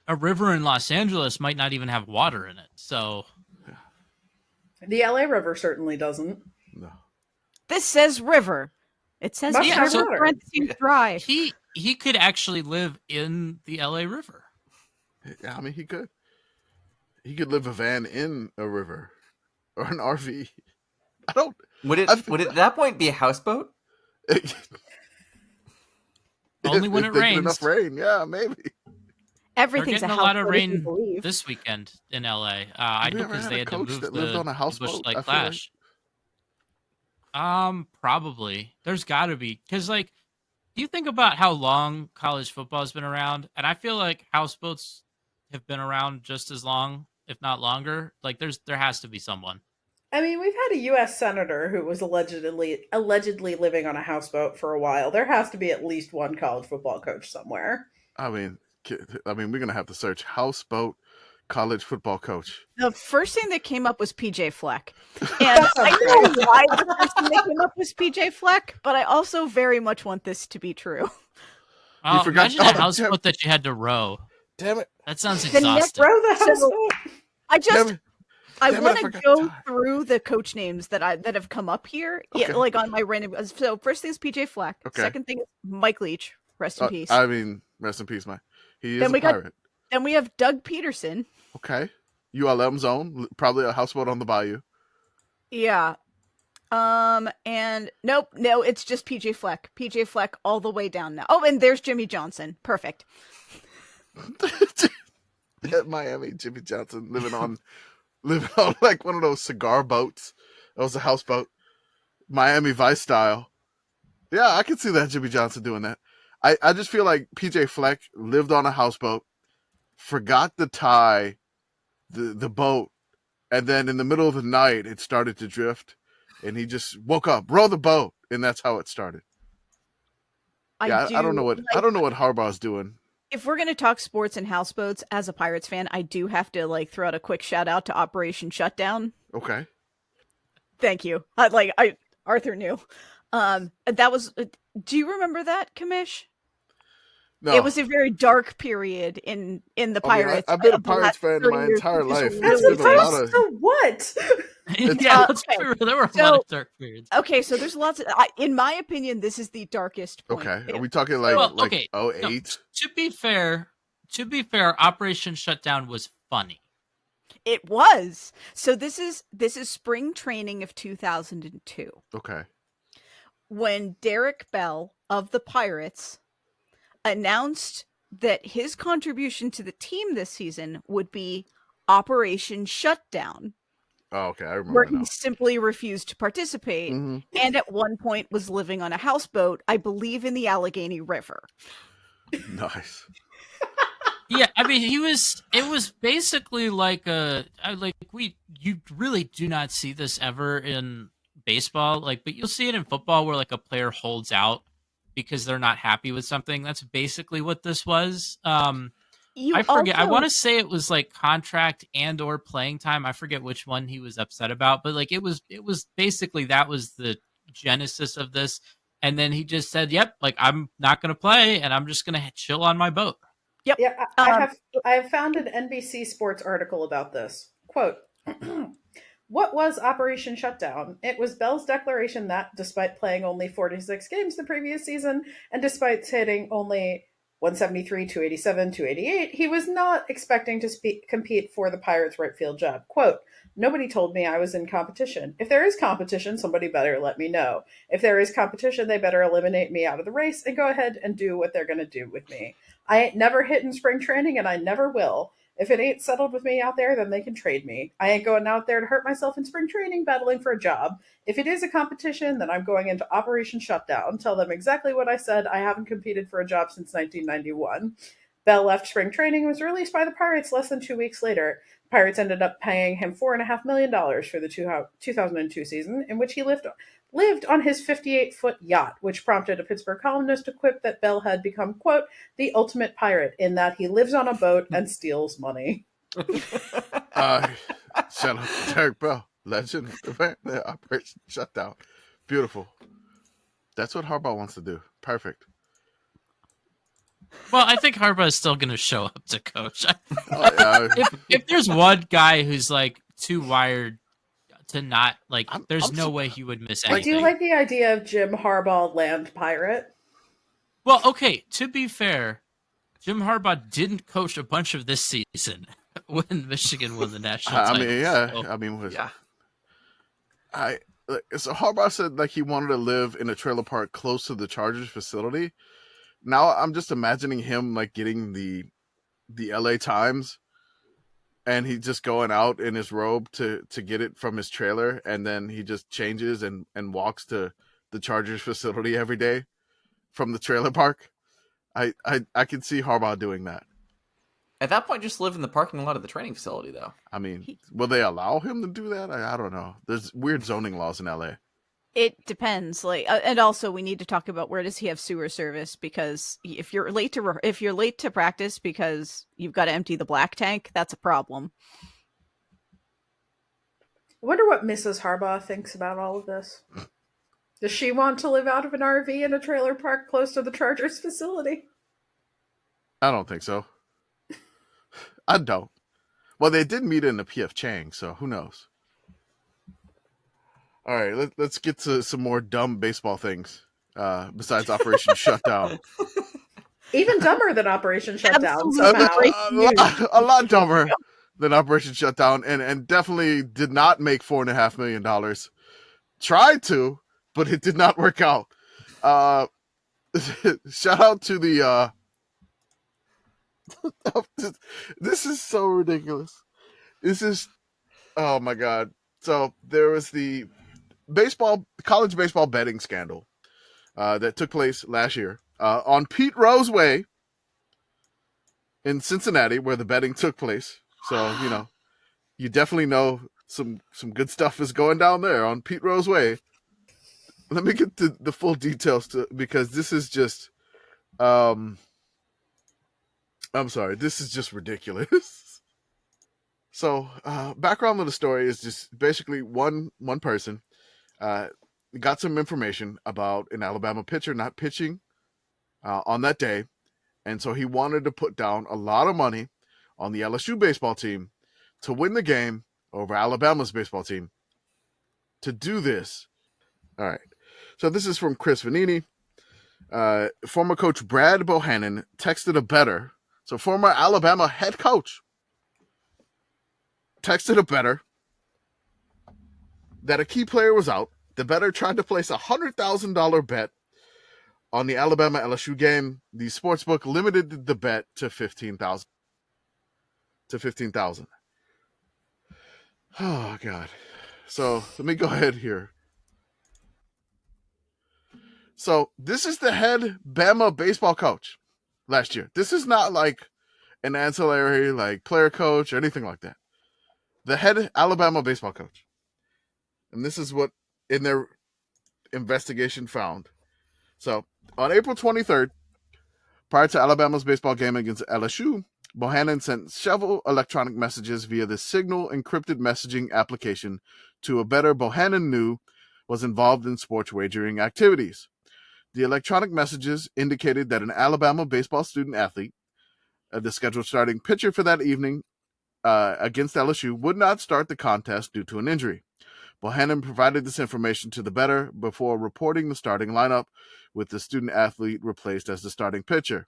E: a river in Los Angeles might not even have water in it, so
B: the LA River certainly doesn't.
A: No.
D: This says river. It says dry.
E: He could actually live in the LA River.
A: Yeah, I mean he could. He could live a van in a river or an RV.
C: Would it at that point be a houseboat?
E: Only when it rains.
A: Enough rain, yeah, maybe.
D: Everything's
E: a lot of rain this weekend in LA. I know because they had to move the Busch Light Clash. Probably. There's got to be because like, you think about how long college football has been around, and I feel like houseboats have been around just as long, if not longer. Like, there has to be someone.
B: I mean, we've had a U.S. senator who was allegedly living on a houseboat for a while. There has to be at least one college football coach somewhere.
A: I mean, we're gonna have to search houseboat college football coach.
D: The first thing that came up was PJ Fleck, and I know why the first thing that came up was PJ Fleck, but I also very much want this to be true.
E: Oh, imagine a houseboat that you had to row.
A: Damn it!
E: That sounds exhausting.
B: Row the houseboat.
D: I want to go through the coach names that have come up here,
A: Okay.
D: like on my random. So first thing is PJ Fleck.
A: Okay.
D: Second thing is Mike Leach. Rest in peace.
A: I mean, rest in peace, Mike. He is a pirate.
D: Then we have Doug Peterson.
A: Okay. ULM's own, probably a houseboat on the bayou.
D: Yeah. And no, it's just PJ Fleck. PJ Fleck all the way down now. Oh, and there's Jimmy Johnson. Perfect.
A: At Miami, Jimmy Johnson living on like one of those cigar boats. That was a houseboat. Miami Vice style. Yeah, I can see that Jimmy Johnson doing that. I just feel like PJ Fleck lived on a houseboat, forgot to tie the boat, and then in the middle of the night it started to drift, and he just woke up, row the boat, and that's how it started. I don't know what Harbaugh's doing.
D: If we're going to talk sports and houseboats, as a Pirates fan, I do have to throw out a quick shout out to Operation Shutdown.
A: Okay.
D: Thank you. Arthur knew. That was. Do you remember that, Commish?
A: No.
D: It was a very dark period in the Pirates.
A: I've been a Pirates fan my entire life.
B: So what?
E: Yeah, there were a lot of dark periods.
D: Okay, so there's lots of. In my opinion, this is the darkest point.
A: Okay, are we talking like 08? No,
E: to be fair, Operation Shutdown was funny.
D: It was. So this is spring training of 2002.
A: Okay.
D: When Derek Bell of the Pirates announced that his contribution to the team this season would be Operation Shutdown.
A: Oh, okay, I remember.
D: Where he simply refused to participate, and at one point was living on a houseboat, I believe, in the Allegheny River.
A: Nice.
E: Yeah, I mean, it was basically you really do not see this ever in baseball, but you'll see it in football where a player holds out because they're not happy with something. That's basically what this was. I forget. I want to say it was contract and or playing time. I forget which one he was upset about, but it was basically that was the genesis of this. And then he just said, "Yep, I'm not going to play, and I'm just going to chill on my boat."
D: Yep.
B: Yeah, I have found an NBC Sports article about this. Quote, what was Operation Shutdown? It was Bell's declaration that, despite playing only 46 games the previous season, and despite hitting only 173, 287, 288, he was not expecting to compete for the Pirates' right field job. Quote, nobody told me I was in competition. If there is competition, somebody better let me know. If there is competition, they better eliminate me out of the race and go ahead and do what they're going to do with me. I ain't never hit in spring training, and I never will. If it ain't settled with me out there, then they can trade me. I ain't going out there to hurt myself in spring training battling for a job. If it is a competition, then I'm going into Operation Shutdown. Tell them exactly what I said. I haven't competed for a job since 1991. Bell left spring training and was released by the Pirates less than 2 weeks later. Pirates ended up paying him $4.5 million for the 2002 season, in which he lived on his 58-foot yacht, which prompted a Pittsburgh columnist to quip that Bell had become, quote, the ultimate pirate, in that he lives on a boat and steals money.
A: Shout out to Derek Bell, legend of the Operation Shutdown. Beautiful. That's what Harbaugh wants to do. Perfect.
E: Well, I think Harbaugh is still going to show up to coach. If there's one guy who's too wired to not there's no way he would miss anything.
B: Do you like the idea of Jim Harbaugh land pirate?
E: Well, okay, to be fair, Jim Harbaugh didn't coach a bunch of this season when Michigan won the national title.
A: So Harbaugh said he wanted to live in a trailer park close to the Chargers facility. Now I'm just imagining him getting the LA Times, and he just going out in his robe to get it from his trailer, and then he just changes and walks to the Chargers facility every day from the trailer park. I can see Harbaugh doing that.
C: At that point, just live in the parking lot of the training facility, though.
A: I mean, will they allow him to do that? I don't know. There's weird zoning laws in LA.
D: It depends. And also we need to talk about, where does he have sewer service? Because if you're late to practice because you've got to empty the black tank, that's a problem.
B: I wonder what Mrs. Harbaugh thinks about all of this. Does she want to live out of an RV in a trailer park close to the Chargers facility?
A: I don't think so. I don't. Well, they did meet in the PF Chang, so who knows? All right, let's get to some more dumb baseball things besides Operation Shutdown.
B: Even dumber than Operation Shutdown.
D: Absolutely.
B: Somehow.
A: A lot dumber than Operation Shutdown, and definitely did not make $4.5 million. Tried to, but it did not work out. Shout out to the this is so ridiculous. This is, oh my god. So there was the college baseball betting scandal that took place last year on Pete Rose Way in Cincinnati, where the betting took place. So, you definitely know some good stuff is going down there on Pete Rose Way. Let me get to the full details because this is just I'm sorry, this is just ridiculous. So, background of the story is just basically one person got some information about an Alabama pitcher not pitching on that day, and so he wanted to put down a lot of money on the LSU baseball team to win the game over Alabama's baseball team. To do this, all right. So this is from Chris Vanini. Former coach Brad Bohannon texted a bettor. So former Alabama head coach texted a bettor that a key player was out. The bettor tried to place a $100,000 bet on the Alabama LSU game. The sportsbook limited the bet to $15,000. Oh God! So let me go ahead here. So this is the head Bama baseball coach last year. This is not like an ancillary like player coach or anything like that. The head Alabama baseball coach. And this is what in their investigation found. So on April 23rd, prior to Alabama's baseball game against LSU, Bohannon sent several electronic messages via the Signal encrypted messaging application to a bettor Bohannon knew was involved in sports wagering activities. The electronic messages indicated that an Alabama baseball student athlete, the scheduled starting pitcher for that evening against LSU, would not start the contest due to an injury. Bohannon provided this information to the bettor before reporting the starting lineup, with the student athlete replaced as the starting pitcher.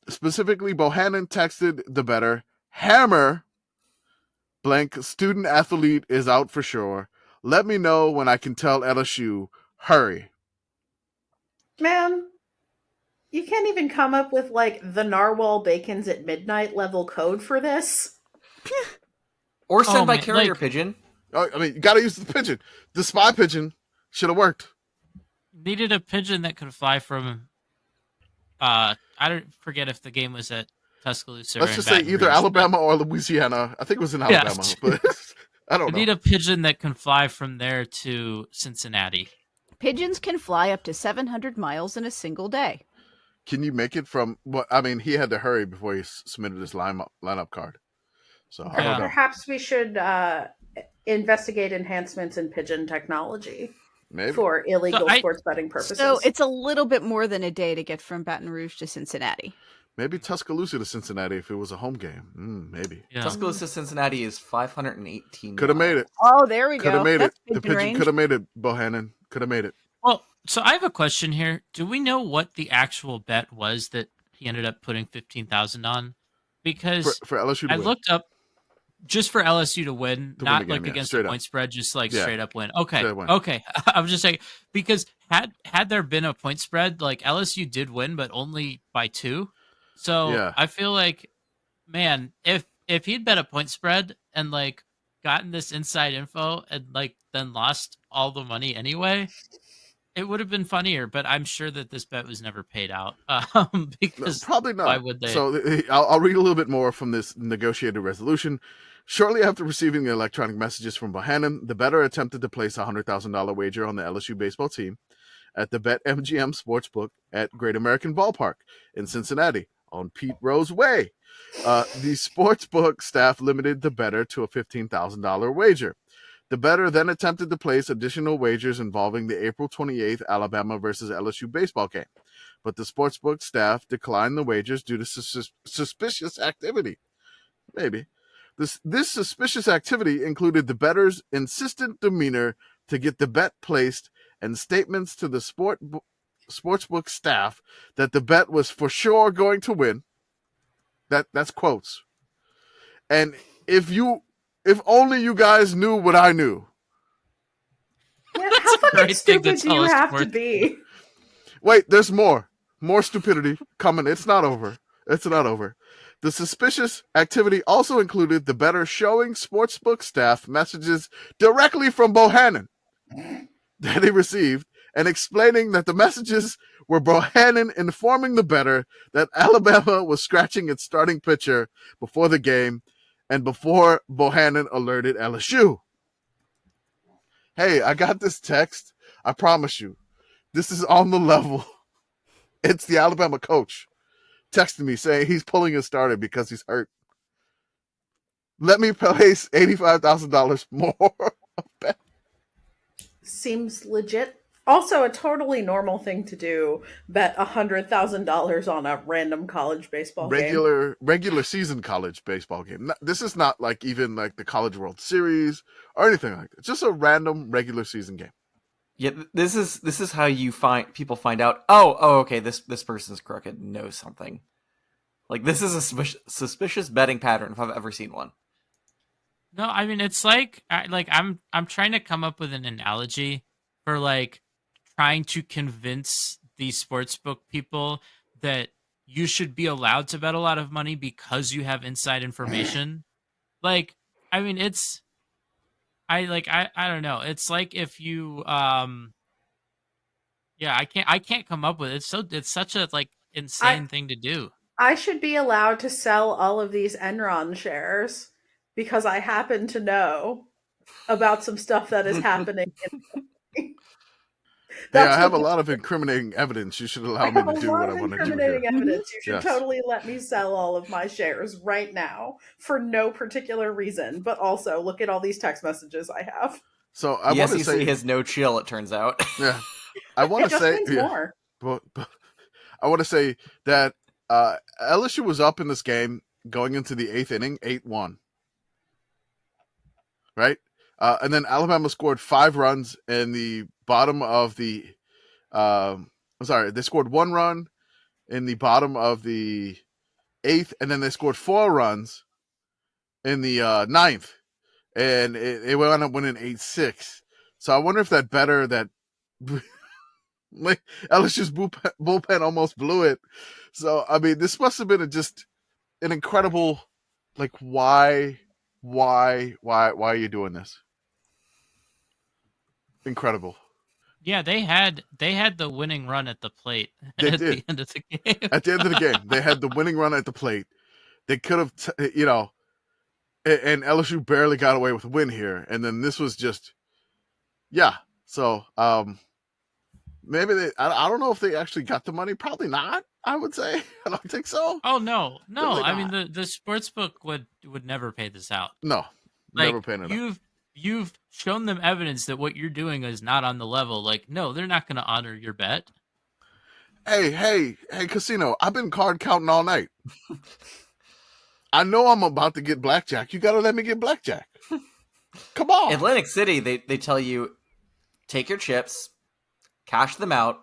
A: Specifically, Bohannon texted the bettor, "Hammer, blank, student athlete is out for sure. Let me know when I can tell LSU, hurry."
B: Man, you can't even come up with like the narwhal bacons at midnight level code for this.
C: Or send by carrier pigeon.
A: I mean, you got to use the pigeon. The spy pigeon should have worked.
E: Needed a pigeon that could fly from. I don't forget if the game was at Tuscaloosa.
A: Let's just say either Alabama or Louisiana. I think it was in Alabama, but I don't know.
E: Need a pigeon that can fly from there to Cincinnati.
D: Pigeons can fly up to 700 miles in a single day.
A: Can you make it from? Well, I mean, he had to hurry before he submitted his lineup card. So I don't know.
B: Perhaps we should investigate enhancements in pigeon technology.
A: Maybe.
B: For illegal sports betting purposes.
D: So it's a little bit more than a day to get from Baton Rouge to Cincinnati.
A: Maybe Tuscaloosa to Cincinnati if it was a home game. Maybe.
C: Yeah. Tuscaloosa, Cincinnati is 518.
A: Could have made it.
D: Oh, there we go.
A: Could have made
D: That's
A: it. The pigeon could have made it, Bohannon. Could have made it.
E: Well, so I have a question here. Do we know what the actual bet was that he ended up putting $15,000 on? Because
A: for LSU to win.
E: Looked up just for LSU to win, not
A: win the game,
E: like against the point spread, just like straight up win. Okay. Okay. I was just saying, because had there been a point spread, like LSU did win, but only by 2. So I feel like, man, if he'd bet a point spread and like gotten this inside info and like then lost all the money anyway, it would have been funnier. But I'm sure that this bet was never paid out because
A: probably not.
E: Why would they?
A: So I'll read a little bit more from this negotiated resolution. Shortly after receiving the electronic messages from Bohannon, the bettor attempted to place a $100,000 wager on the LSU baseball team at the BetMGM Sportsbook at Great American Ballpark in Cincinnati on Pete Rose Way. The sportsbook staff limited the bettor to a $15,000 wager. The bettor then attempted to place additional wagers involving the April 28th Alabama versus LSU baseball game. but the sportsbook staff declined the wagers due to suspicious activity. Maybe. This suspicious activity included the bettors' insistent demeanor to get the bet placed and statements to the sportsbook staff that the bet was for sure going to win. That's quotes. And if only you guys knew what I knew.
B: Yeah, how fucking stupid do you have to be?
A: Wait, there's more. More stupidity coming. It's not over. It's not over. The suspicious activity also included the bettor showing sportsbook staff messages directly from Bohannon that he received and explaining that the messages were Bohannon informing the bettor that Alabama was scratching its starting pitcher before the game and before Bohannon alerted LSU. Hey, I got this text. I promise you, this is on the level. It's the Alabama coach texting me saying he's pulling his starter because he's hurt. Let me place $85,000 more.
B: Seems legit. Also, a totally normal thing to do. Bet $100,000 on a random college baseball game.
A: Regular season college baseball game. This is not like even like the College World Series or anything like that. Just a random regular season game.
C: Yeah, this is how people find out. Oh, okay. This person's crooked. Knows something. Like this is a suspicious betting pattern if I've ever seen one.
E: No, I mean it's like I'm trying to come up with an analogy for like trying to convince these sportsbook people that you should be allowed to bet a lot of money because you have inside information. Like, I mean, I don't know. It's like if you, I can't come up with it. It's such a like insane thing to do.
B: I should be allowed to sell all of these Enron shares because I happen to know about some stuff that is happening.
A: Yeah, I have a lot of incriminating evidence. You should allow me to do what I want to do.
B: Incriminating evidence. You should totally let me sell all of my shares right now for no particular reason. But also, look at all these text messages I have.
A: So I want to say
C: he has no chill. It turns out.
A: Yeah, I want to say
B: more.
A: But I want to say that LSU was up in this game going into the 8th inning, 8-1. Right, and then Alabama scored 5 runs in the bottom of the they scored 1 run in the bottom of the 8th, and then they scored 4 runs in the 9th, and it wound up winning 8-6. So I wonder if that better that like LSU's bullpen almost blew it. So I mean, this must have been just an incredible, like, why are you doing this? Incredible.
E: Yeah, they had the winning run at the plate
A: the
E: end of the game.
A: At the end of the game, they had the winning run at the plate. They could have, and LSU barely got away with a win here. And then this was just, yeah. So maybe I don't know if they actually got the money. Probably not. I would say I don't think so.
E: Oh no. I mean the sportsbook would never pay this out.
A: No, never paying it out.
E: You've shown them evidence that what you're doing is not on the level. Like, no, they're not going to honor your bet.
A: Hey, casino, I've been card counting all night. I know I'm about to get blackjack. You got to let me get blackjack. Come on.
C: Atlantic City, they tell you, take your chips, cash them out,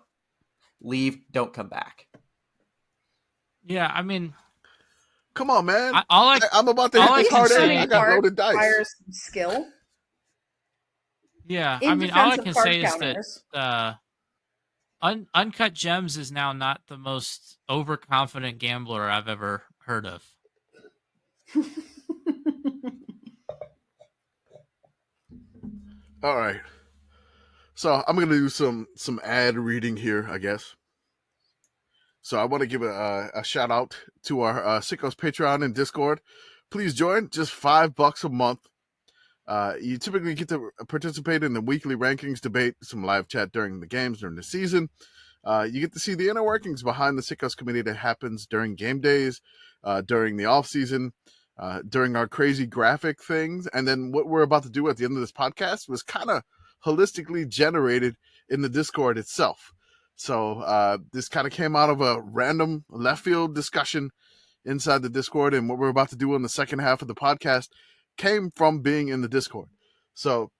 C: leave, don't come back.
E: Yeah, I mean...
A: Come on, man.
E: I'm
A: about to hit this hard end. I got loaded dice.
B: Requires some skill.
E: Yeah, I mean, all I can say is that Uncut Gems is now not the most overconfident gambler I've ever heard of.
A: All right. So I'm going to do some ad reading here, I guess. So I want to give a shout out to our Sickos Patreon and Discord. Please join, just $5 a month. You typically get to participate in the weekly rankings debate, some live chat during the games during the season. You get to see the inner workings behind the Sickos committee that happens during game days, during the off season, during our crazy graphic things. And then what we're about to do at the end of this podcast was kind of holistically generated in the Discord itself. So this kind of came out of a random left field discussion inside the Discord, and what we're about to do in the second half of the podcast came from being in the Discord. So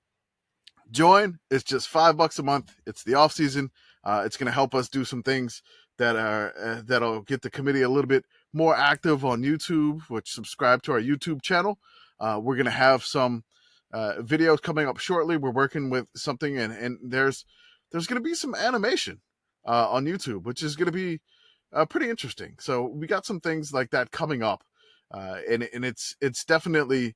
A: join. It's just $5 a month. It's the off season. It's going to help us do some things that are that'll get the committee a little bit more active on YouTube. Which subscribe to our YouTube channel. We're going to have some videos coming up shortly. We're working with something, and there's going to be some animation on YouTube, which is going to be pretty interesting. So we got some things like that coming up, and it's definitely.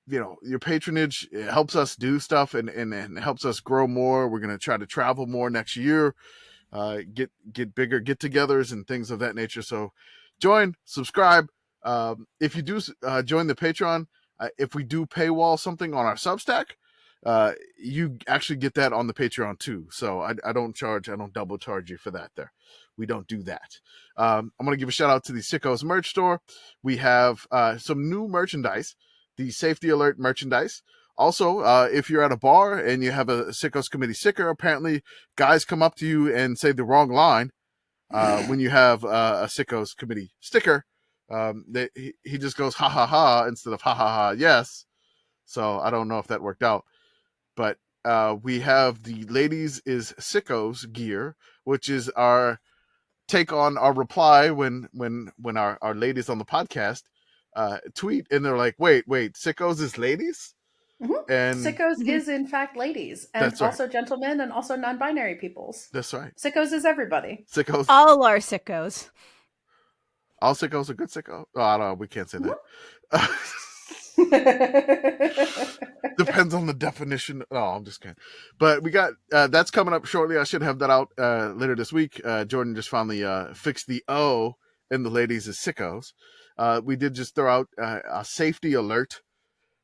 A: Your patronage, it helps us do stuff and helps us grow more. We're going to try to travel more next year, get bigger get-togethers and things of that nature. So join, subscribe. If you do join the Patreon, if we do paywall something on our Substack, you actually get that on the Patreon too. So I don't double charge you for that there. We don't do that. I'm going to give a shout out to the Sickos merch store. We have some new merchandise. The Safety Alert merchandise. Also, if you're at a bar and you have a Sickos Committee sticker, apparently guys come up to you and say the wrong line when you have a Sickos Committee sticker. He just goes, ha, ha, ha, instead of ha, ha, ha, yes. So I don't know if that worked out. But we have the Ladies is Sickos gear, which is our take on our reply when our ladies on the podcast tweet, and they're like, wait, Sickos is ladies?
B: Mm-hmm. And Sickos is in fact ladies, and also right. Gentlemen, and also non-binary peoples.
A: That's right.
B: Sickos is everybody.
A: Sickos.
D: All are sickos.
A: All sickos are good sickos. Oh, I don't know. We can't say that. Depends on the definition. Oh, I'm just kidding. But we got that's coming up shortly. I should have that out later this week. Jordan just finally fixed the O in the ladies is sickos. We did just throw out a safety alert.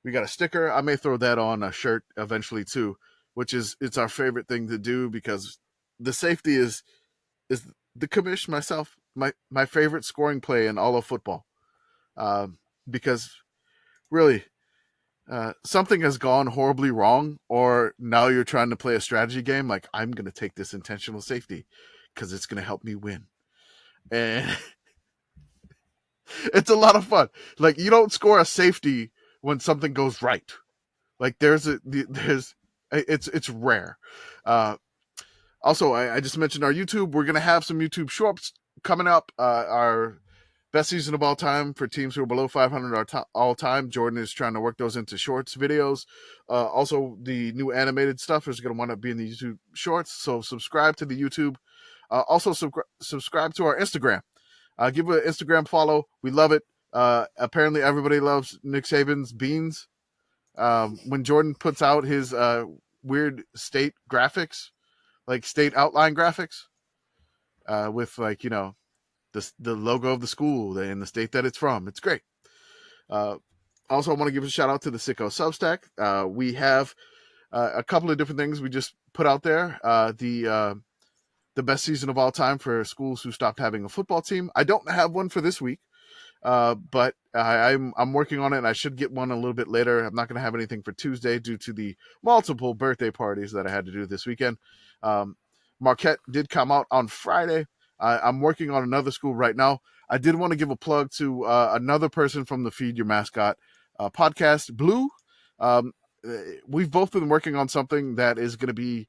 A: We got a sticker. I may throw that on a shirt eventually too, which is it's our favorite thing to do because the safety is the commish myself, my favorite scoring play in all of football. Because really, something has gone horribly wrong, or now you're trying to play a strategy game. Like, I'm going to take this intentional safety because it's going to help me win. And it's a lot of fun. Like, you don't score a safety when something goes right. Like, it's rare. Also, I just mentioned our YouTube. We're going to have some YouTube shorts coming up. Our best season of all time for teams who are below 500 all time. Jordan is trying to work those into shorts videos. Also, the new animated stuff is going to want to be in the YouTube shorts. So subscribe to the YouTube. Also, subscribe to our Instagram. Give an Instagram follow. We love it. Apparently, everybody loves Nick Saban's beans. When Jordan puts out his weird state graphics, like state outline graphics, with like, the logo of the school and the state that it's from. It's great. Also, I want to give a shout out to the Sicko Substack. We have a couple of different things we just put out there. The best season of all time for schools who stopped having a football team. I don't have one for this week, but I'm working on it, and I should get one a little bit later. I'm not going to have anything for Tuesday due to the multiple birthday parties that I had to do this weekend. Marquette did come out on Friday. I'm working on another school right now. I did want to give a plug to another person from the Feed Your Mascot podcast, Blue. We've both been working on something that is going to be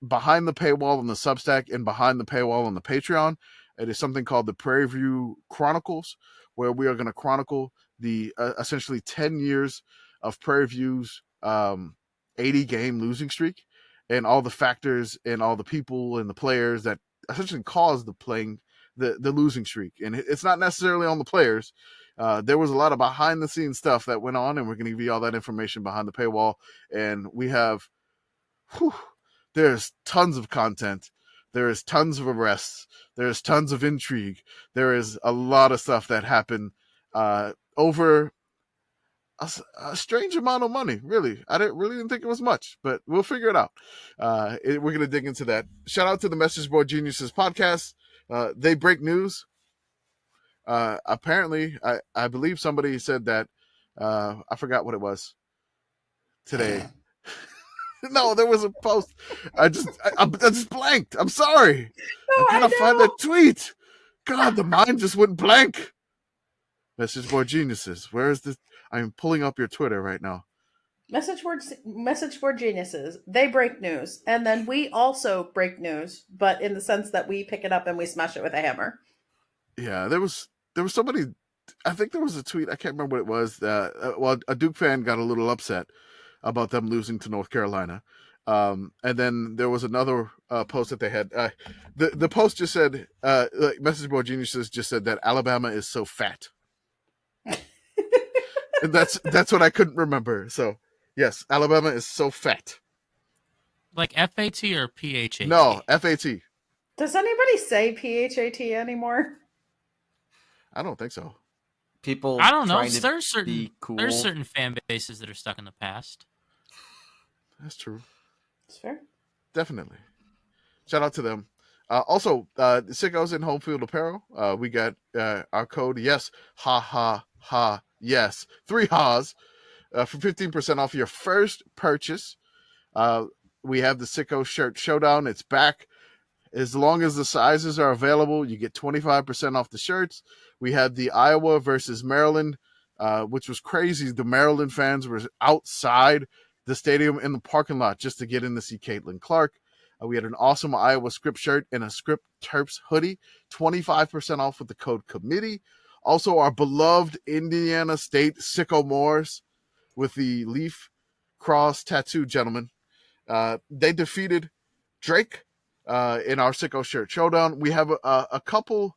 A: behind the paywall on the Substack and behind the paywall on the Patreon. It is something called the Prairie View Chronicles, where we are going to chronicle the essentially 10 years of Prairie View's 80-game losing streak and all the factors and all the people and the players that essentially caused the losing streak. And it's not necessarily on the players. There was a lot of behind the scenes stuff that went on, and we're going to give you all that information behind the paywall. And we have, there's tons of content. There is tons of arrests. There's tons of intrigue. There is a lot of stuff that happened over a strange amount of money, really. I didn't think it was much, but we'll figure it out. We're going to dig into that. Shout out to the Message Board Geniuses podcast. They break news. Apparently, I believe somebody said that, I forgot what it was today. No, there was a post. I just blanked. I'm sorry.
B: No,
A: I gotta find that tweet. God, the mind just went blank. Message board geniuses. Where is this? I'm pulling up your Twitter right now.
B: Message board geniuses. They break news, and then we also break news, but in the sense that we pick it up and we smash it with a hammer.
A: Yeah, there was somebody. I think there was a tweet. I can't remember what it was. Well, a Duke fan got a little upset about them losing to North Carolina. And then there was another post that they had. The post just said, like Message Board Geniuses just said that Alabama is so fat. And that's what I couldn't remember. So yes, Alabama is so fat.
E: Like FAT or PHAT?
A: No, FAT.
B: Does anybody say PHAT anymore?
A: I don't think so.
C: People,
E: I don't know.
C: There's certain
E: fan bases that are stuck in the past.
A: That's true.
B: It's fair.
A: Definitely. Shout out to them. Also, the Sickos in Home Field Apparel. We got our code, yes, ha ha ha, yes, 3 ha's, for 15% off your first purchase. We have the Sicko Shirt Showdown. It's back. As long as the sizes are available, you get 25% off the shirts. We had the Iowa versus Maryland, which was crazy. The Maryland fans were outside the stadium in the parking lot just to get in to see Caitlin Clark. We had an awesome Iowa Script shirt and a Script Terps hoodie, 25% off with the code committee. Also, our beloved Indiana State Sycamores with the leaf cross tattoo gentleman. They defeated Drake in our Sicko Shirt Showdown. We have a couple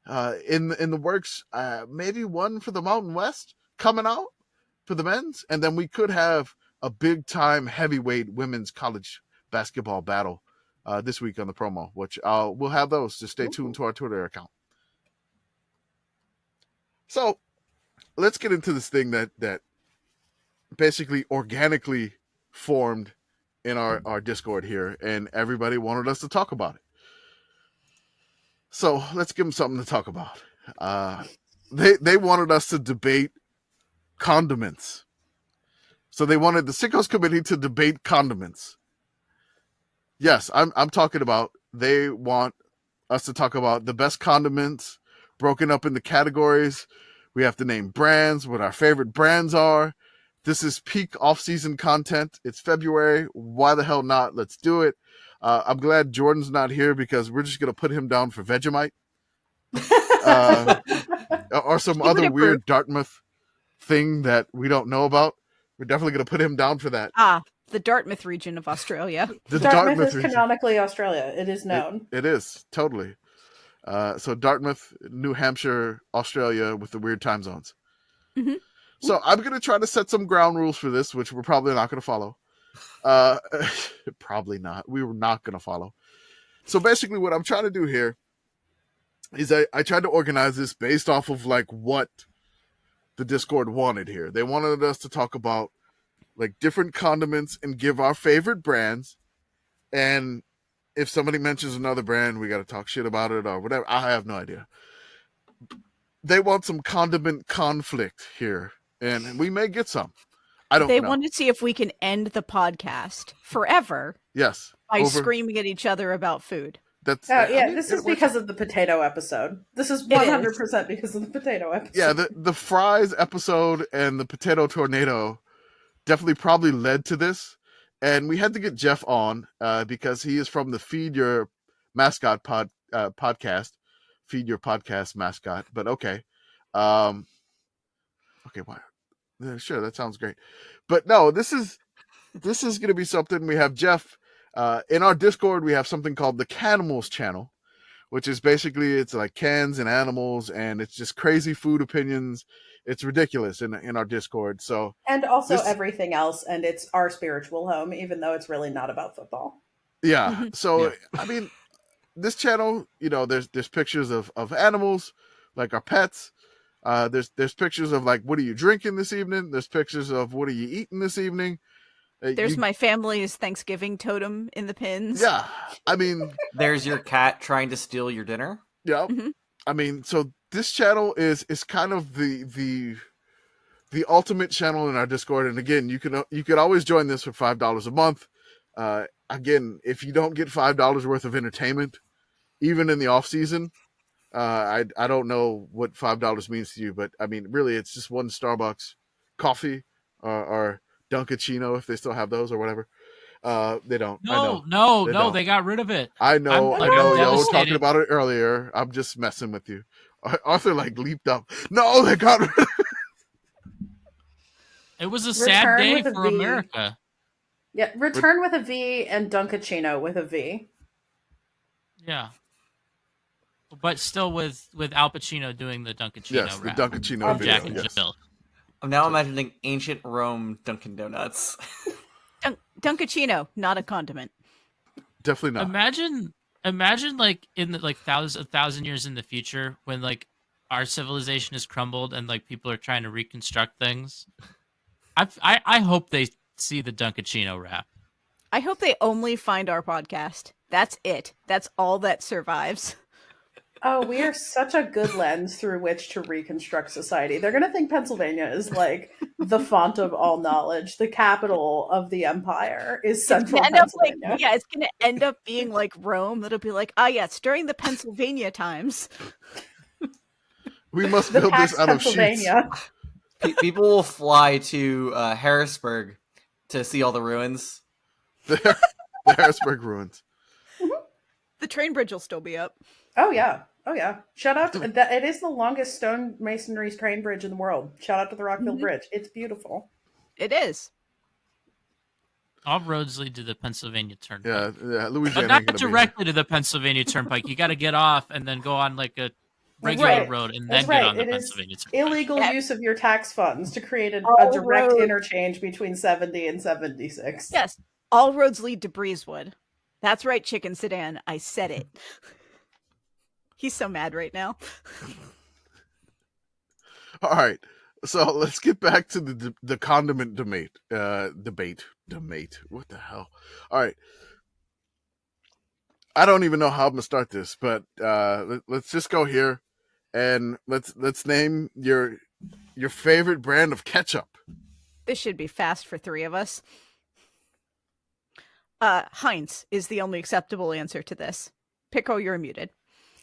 A: in the works, maybe one for the Mountain West coming out for the men's, and then we could have a big time heavyweight women's college basketball battle this week on the promo, which we'll have those. Just stay tuned to our Twitter account. So let's get into this thing that basically organically formed in our Discord here, and everybody wanted us to talk about it. So let's give them something to talk about. They wanted us to debate condiments. So they wanted the Sickos Committee to debate condiments. Yes, I'm talking about, they want us to talk about the best condiments broken up into categories. We have to name brands, what our favorite brands are. This is peak off-season content. It's February. Why the hell not? Let's do it. I'm glad Jordan's not here because we're just going to put him down for Vegemite. Or some other weird Dartmouth thing that we don't know about. We're definitely going to put him down for that.
D: The Dartmouth region of Australia.
B: The Dartmouth is region. Canonically Australia. It is known.
A: It is, totally. So Dartmouth, New Hampshire, Australia with the weird time zones.
D: Mm-hmm.
A: So I'm going to try to set some ground rules for this, which we're probably not going to follow. Probably not. We were not going to follow. So basically what I'm trying to do here is I tried to organize this based off of like what the Discord wanted here. They wanted us to talk about like different condiments and give our favorite brands. And if somebody mentions another brand, we got to talk shit about it or whatever. I have no idea. They want some condiment conflict here, and we may get some. I don't know.
D: They want to see if we can end the podcast forever.
A: Yes.
D: By screaming at each other about food.
B: This is because of the potato episode. This is 100% because of the potato episode.
A: Yeah, the fries episode and the potato tornado definitely probably led to this. And we had to get Geoff on because he is from the Feed Your Mascot podcast. Feed Your Podcast Mascot. But okay. Okay, why? Sure, that sounds great. But no, this is going to be something. We have Geoff. In our Discord, we have something called the Canimals channel, which is basically, it's like cans and animals, and it's just crazy food opinions. It's ridiculous in our Discord. So
B: and also everything else, and it's our spiritual home, even though it's really not about football.
A: Yeah. So I mean, this channel, there's pictures of animals, like our pets. There's pictures of like, what are you drinking this evening? There's pictures of what are you eating this evening?
D: There's my family's Thanksgiving totem in the pins.
A: Yeah. I mean,
C: there's your cat trying to steal your dinner.
A: Yeah. Mm-hmm. I mean, so this channel is kind of the ultimate channel in our Discord. And again, you could always join this for $5 a month. Again, if you don't get $5 worth of entertainment, even in the off season, I don't know what $5 means to you, but I mean, really, it's just one Starbucks coffee or Dunkachino if they still have those or whatever. They don't.
E: No, they got rid of it.
A: I know.
E: I'm
A: Y'all were
E: devastated.
A: talking about it earlier. I'm just messing with you. Arthur like leaped up. No, they got rid of it.
E: It was a sad day for America.
B: Yeah, Return with a V and Dunkachino with a V.
E: Yeah. But still with Al Pacino doing the Dunkachino
A: Yes,
E: rap.
A: the Dunkachino video.
E: Jack and
A: Yes.
E: Jill.
C: I'm now imagining ancient Rome Dunkin' Donuts.
D: Dunkachino, not a condiment.
A: Definitely not.
E: Imagine like in the like a thousand years in the future when like our civilization has crumbled and like people are trying to reconstruct things. I hope they see the Dunkachino rap.
D: I hope they only find our podcast. That's it. That's all that survives.
B: Oh, we are such a good lens through which to reconstruct society. They're going to think Pennsylvania is like the font of all knowledge. The capital of the empire is central Pennsylvania.
D: It's going to end up being like Rome. That'll be like, yes, during the Pennsylvania times.
A: We must build this out of sheets.
C: People will fly to Harrisburg to see all the ruins.
A: The Harrisburg ruins.
D: The train bridge will still be up.
B: Oh yeah. Shout out to that. It is the longest stone masonry train bridge in the world. Shout out to the Rockville Bridge. It's beautiful.
D: It is.
E: All roads lead to the Pennsylvania Turnpike.
A: Yeah, Louisiana.
E: But not directly to the Pennsylvania Turnpike. You got to get off and then go on like a regular road and then get on the Pennsylvania Turnpike.
B: Illegal use of your tax funds to create a direct interchange between 70 and 76.
D: Yes. All roads lead to Breezewood. That's right, Chicken Sedan. I said it. He's so mad right now.
A: All right. So let's get back to the condiment debate. What the hell? All right. I don't even know how I'm gonna start this, but let's just go here and let's name your favorite brand of ketchup.
D: This should be fast for three of us. Heinz is the only acceptable answer to this. Pico, you're muted.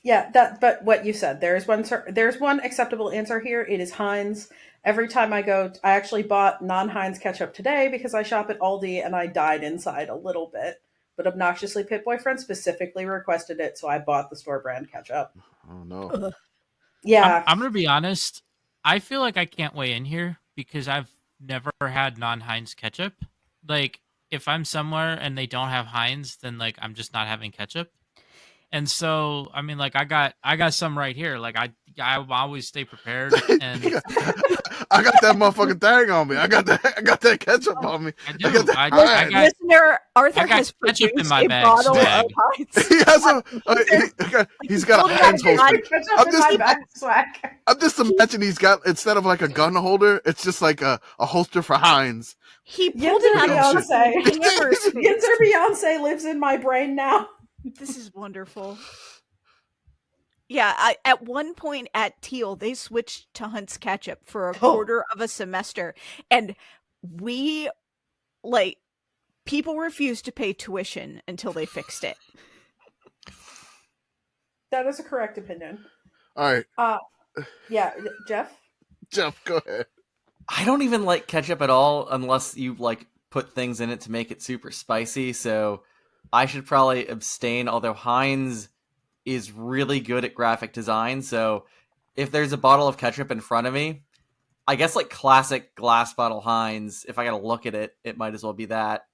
B: Yeah, but what you said, there's one acceptable answer here. It is Heinz. Every time I go, I actually bought non-Heinz ketchup today because I shop at Aldi and I died inside a little bit. But obnoxiously, Pit Boyfriend specifically requested it, so I bought the store brand ketchup.
A: Oh no.
B: Ugh. Yeah.
E: I'm gonna be honest. I feel like I can't weigh in here because I've never had non-Heinz ketchup. Like, if I'm somewhere and they don't have Heinz, then like I'm just not having ketchup. And so, I mean, like I got some right here. Like I always stay prepared. And
A: I got that motherfucking thing on me. I got that ketchup on me.
E: I do.
A: I got
D: Listener, Arthur has
E: ketchup in my
D: a
E: bag.
D: bottle of Heinz.
A: He has he's got a Heinz holster. I'm just imagining he's got, instead of like a gun holder, it's just like a holster for Heinz.
D: He pulled it out of
B: Beyonce. Yinzer Beyonce lives in my brain now.
D: This is wonderful. Yeah, at one point at Teal, they switched to Hunt's ketchup for a quarter of a semester. And people refused to pay tuition until they fixed it.
B: That is a correct opinion.
A: All right.
B: Yeah, Jeff?
A: Jeff, go ahead.
C: I don't even like ketchup at all unless you like put things in it to make it super spicy. So I should probably abstain, although Heinz is really good at graphic design. So if there's a bottle of ketchup in front of me, I guess like classic glass bottle Heinz, if I gotta look at it, it might as well be that.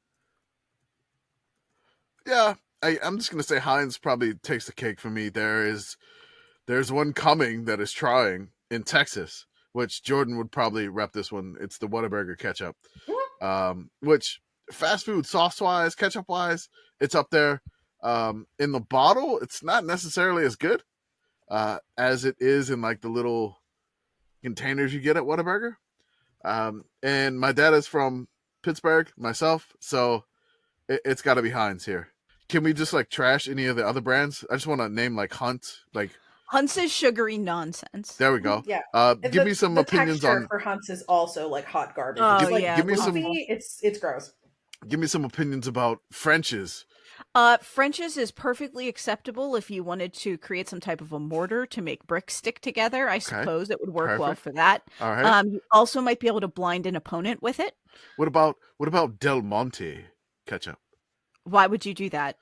A: Yeah, I'm just gonna say Heinz probably takes the cake for me. There's one coming that is trying in Texas, which Jordan would probably rep this one. It's the Whataburger ketchup, which fast food sauce wise, ketchup wise, it's up there. In the bottle, it's not necessarily as good as it is in like the little containers you get at Whataburger. And my dad is from Pittsburgh, myself, so it's got to be Heinz here. Can we just like trash any of the other brands? I just want to name like Hunt, like
D: Hunt's is sugary nonsense.
A: There we go.
B: Yeah.
A: Give me some opinions on.
B: For Hunt's is also like hot garbage.
D: Oh,
B: like,
D: yeah.
A: Give me some.
B: It's gross.
A: Give me some opinions about French's.
D: French's is perfectly acceptable if you wanted to create some type of a mortar to make bricks stick together. I suppose it would work well for that.
A: All right.
D: You also might be able to blind an opponent with it.
A: What about Del Monte ketchup?
D: Why would you do that?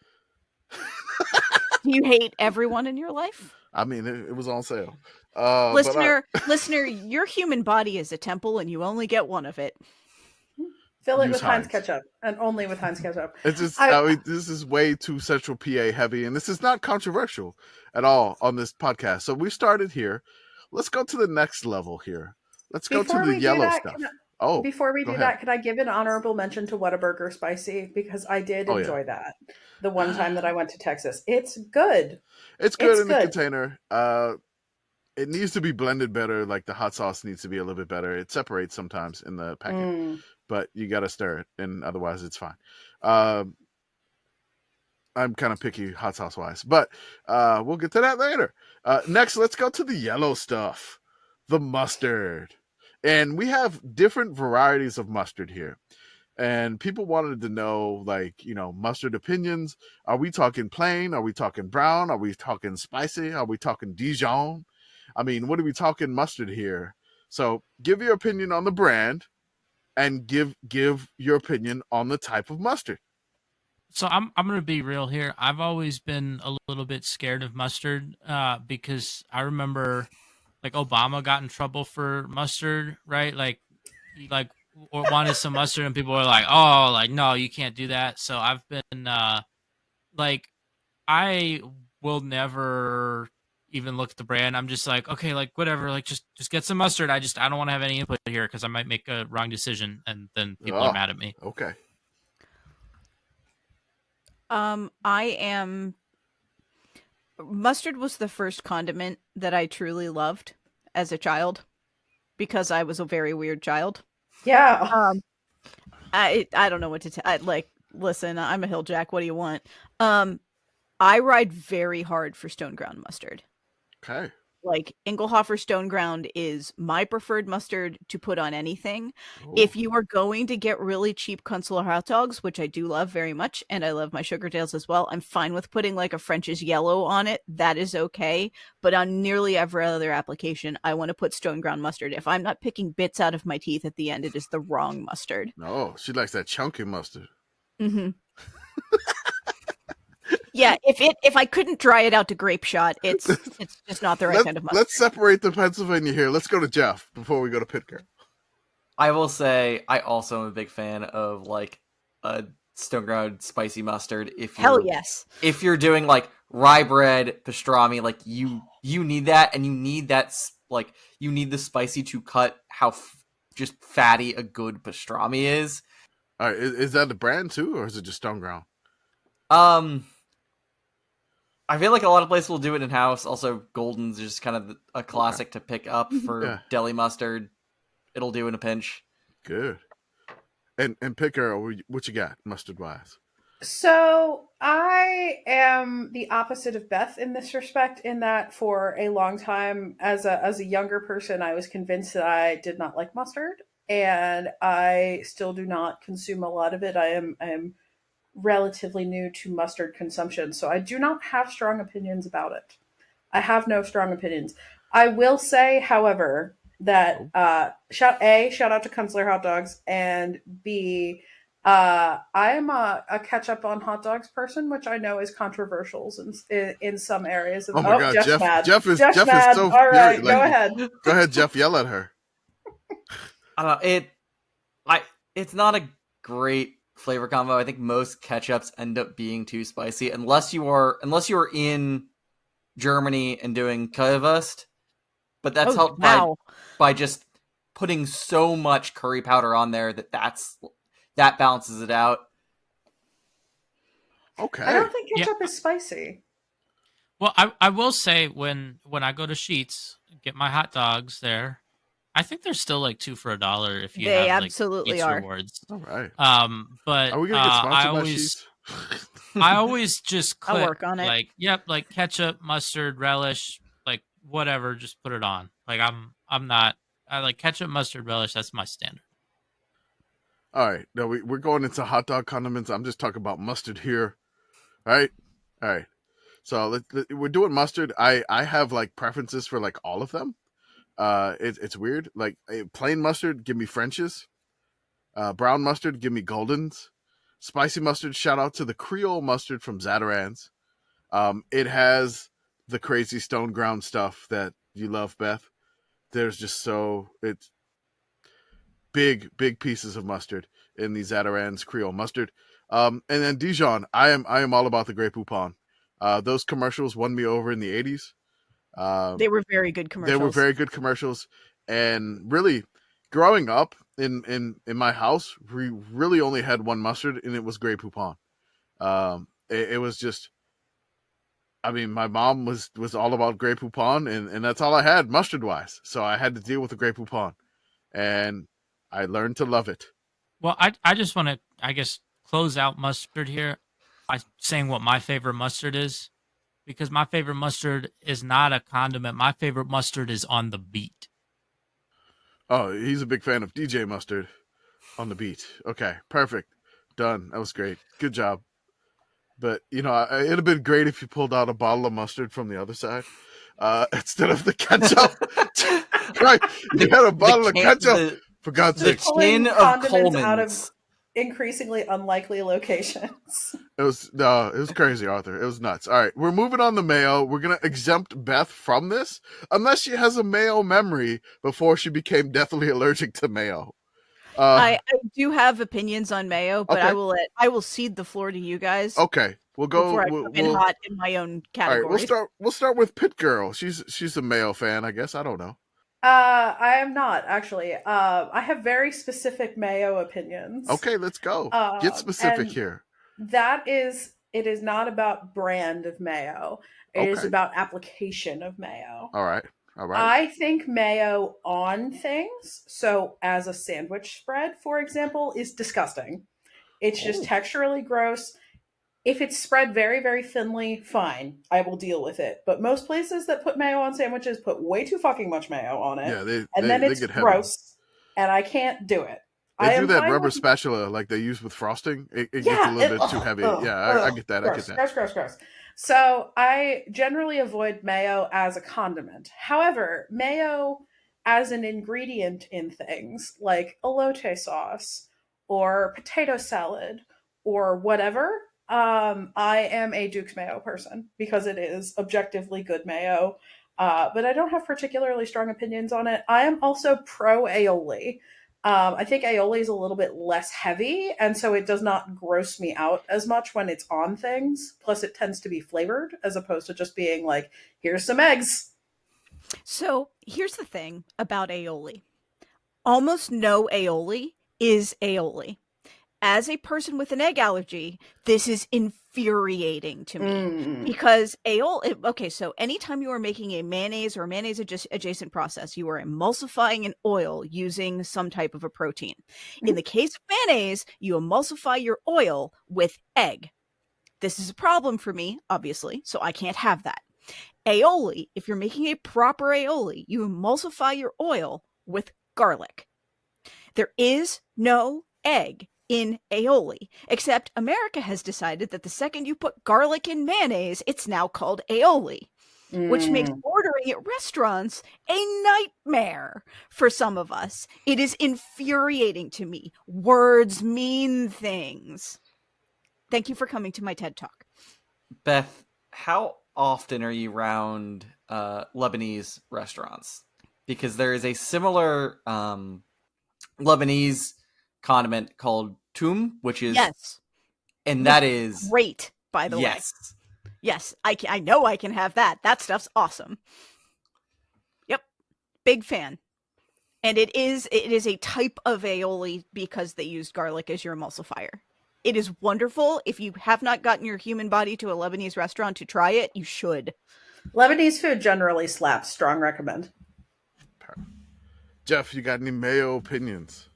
D: Do you hate everyone in your life?
A: I mean, it was on sale.
D: Listener, your human body is a temple, and you only get one of it.
B: Fill it with Heinz ketchup, and only with Heinz ketchup.
A: It's just, this is way too Central PA heavy, and this is not controversial at all on this podcast. So we started here. Let's go to the next level here. Let's go to the yellow stuff.
B: Before we do that, can I give an honorable mention to Whataburger Spicy? Because I did enjoy that the one time that I went to Texas. It's good.
A: It's good in the container. It needs to be blended better. Like the hot sauce needs to be a little bit better. It separates sometimes in the packet, but you got to stir it, and otherwise it's fine. I'm kind of picky hot sauce wise, but we'll get to that later. Next, let's go to the yellow stuff, the mustard. And we have different varieties of mustard here. And people wanted to know, like, mustard opinions. Are we talking plain? Are we talking brown? Are we talking spicy? Are we talking Dijon? I mean, what are we talking mustard here? So give your opinion on the brand and give your opinion on the type of mustard.
E: So I'm going to be real here. I've always been a little bit scared of mustard because I remember like Obama got in trouble for mustard, right? Like he wanted some mustard and people were like, oh, like, no, you can't do that. So I've been like, I will never even look at the brand. I'm just like, okay, like whatever, like just get some mustard. I don't want to have any input here because I might make a wrong decision and then people are mad at me.
A: Okay.
D: Mustard was the first condiment that I truly loved as a child because I was a very weird child.
B: Yeah.
D: I don't know what to tell. Listen, I'm a hilljack. What do you want? I ride very hard for stone ground mustard.
A: Okay.
D: Like Engelhofer Stone Ground is my preferred mustard to put on anything.
A: Ooh.
D: If you are going to get really cheap Kunstler hot dogs, which I do love very much, and I love my Sugardales as well, I'm fine with putting like a French's yellow on it. That is okay. But on nearly every other application, I want to put stone ground mustard. If I'm not picking bits out of my teeth at the end, it is the wrong mustard.
A: No, she likes that chunky mustard.
D: Mm-hmm. Yeah, if I couldn't dry it out to grape shot, it's just not the right kind of mustard.
A: Let's separate the Pennsylvania here. Let's go to Geoff before we go to Pitt Girl.
C: I will say I also am a big fan of like a stone ground spicy mustard.
D: Hell yes.
C: If you're doing like rye bread, pastrami, like you need that, and you need that like you need the spicy to cut how just fatty a good pastrami is.
A: All right, is that the brand too, or is it just stone ground?
C: I feel like a lot of places will do it in house. Also, Golden's is just kind of a classic to pick up for deli mustard. It'll do in a pinch.
A: Good. And Pitt Girl, what you got mustard wise?
B: So I am the opposite of Beth in this respect, in that for a long time as a younger person, I was convinced that I did not like mustard, and I still do not consume a lot of it. I am relatively new to mustard consumption, so I do not have strong opinions about it. I have no strong opinions. I will say, however, that shout out to Kunstler hot dogs, and B, I am a ketchup on hot dogs person, which I know is controversial in some areas.
A: Oh my God,
B: Jeff's mad.
A: Geoff is
B: mad.
A: so
B: all right.
A: furious.
B: Go ahead.
A: Go ahead, Geoff. Yell at her.
C: It's not a great flavor combo. I think most ketchups end up being too spicy unless you are in Germany and doing Currywurst. But that's helped by just putting so much curry powder on there that balances it out.
A: Okay.
B: I don't think ketchup is spicy.
E: Well, I will say when I go to Sheetz, get my hot dogs there, I think they're still like $2 for $1 if you
D: they
E: have
D: absolutely
E: like,
D: are.
E: rewards.
A: All right.
E: But
A: are we gonna get sponsored by Sheetz?
E: I always just click,
D: I'll work on it.
E: like, yep, like ketchup, mustard, relish, like whatever, just put it on. Like I like ketchup, mustard, relish. That's my standard.
A: All right. No, we're going into hot dog condiments. I'm just talking about mustard here. All right. All right. So we're doing mustard. I have like preferences for like all of them. It's weird. Like plain mustard, give me French's. Brown mustard, give me Goldens. Spicy mustard, shout out to the Creole mustard from Zatarain's. It has the crazy stone ground stuff that you love, Beth. There's just it's big pieces of mustard in the Zatarain's Creole mustard. And then Dijon, I am all about the Grey Poupon. Those commercials won me over in the 80s.
D: They were very good commercials.
A: They were very good commercials. And really, growing up in my house, we really only had one mustard, and it was Grey Poupon. It was just, I mean, my mom was all about Grey Poupon, and that's all I had mustard-wise. So I had to deal with the Grey Poupon. And I learned to love it.
E: Well, I just want to, I guess, close out mustard here by saying what my favorite mustard is, because my favorite mustard is not a condiment. My favorite mustard is on the beat.
A: Oh, he's a big fan of DJ Mustard on the beat. Okay, perfect. Done. That was great. Good job. But, you know, it'd have been great if you pulled out a bottle of mustard from the other side instead of the ketchup. Right. You had a bottle of ketchup. For God's sake.
C: The tin of Coleman's.
B: Out of increasingly unlikely locations.
A: It was crazy, Arthur. It was nuts. All right, we're moving on to mayo. We're going to exempt Beth from this unless she has a mayo memory before she became deathly allergic to mayo.
D: I do have opinions on mayo, but
A: okay.
D: I will cede the floor to you guys.
A: Okay. We'll go.
D: Before I come in hot in my own category.
A: All right, we'll start with Pitt Girl. She's a mayo fan, I guess. I don't know.
B: I am not actually. I have very specific mayo opinions.
A: Okay, let's go. Get specific here.
B: It is not about brand of mayo. It is about application of mayo.
A: All right.
B: I think mayo on things, so as a sandwich spread, for example, is disgusting. It's just texturally gross. If it's spread very, very thinly, fine. I will deal with it. But most places that put mayo on sandwiches put way too fucking much mayo on it.
A: Yeah,
B: then it's gross. Heavy. And I can't do it.
A: They do that rubber spatula like they use with frosting. It gets a little bit too heavy. I get that.
B: Gross, I get that. Gross. So I generally avoid mayo as a condiment. However, mayo as an ingredient in things like elote sauce or potato salad or whatever, I am a Duke's mayo person because it is objectively good mayo, but I don't have particularly strong opinions on it. I am also pro aioli. I think aioli is a little bit less heavy, and so it does not gross me out as much when it's on things. Plus, it tends to be flavored as opposed to just being like, here's some eggs.
D: So here's the thing about aioli. Almost no aioli is aioli. As a person with an egg allergy, this is infuriating to me because aioli. Okay, so anytime you are making a mayonnaise or mayonnaise adjacent process, you are emulsifying an oil using some type of a protein. In the case of mayonnaise, you emulsify your oil with egg. This is a problem for me, obviously, so I can't have that. Aioli, if you're making a proper aioli, you emulsify your oil with garlic. There is no egg in aioli, except America has decided that the second you put garlic in mayonnaise, it's now called aioli, which makes ordering at restaurants a nightmare for some of us. It is infuriating to me. Words mean things. Thank you for coming to my TED Talk.
C: Beth, how often are you around Lebanese restaurants? Because there is a similar Lebanese condiment called toum, which is and that is
D: great, by the way. Yes, I know I can have that. That stuff's awesome. Yep, big fan. And it is a type of aioli because they used garlic as your emulsifier. It is wonderful. If you have not gotten your human body to a Lebanese restaurant to try it, you should.
B: Lebanese food generally slaps. Strong recommend.
A: Geoff, you got any mayo opinions?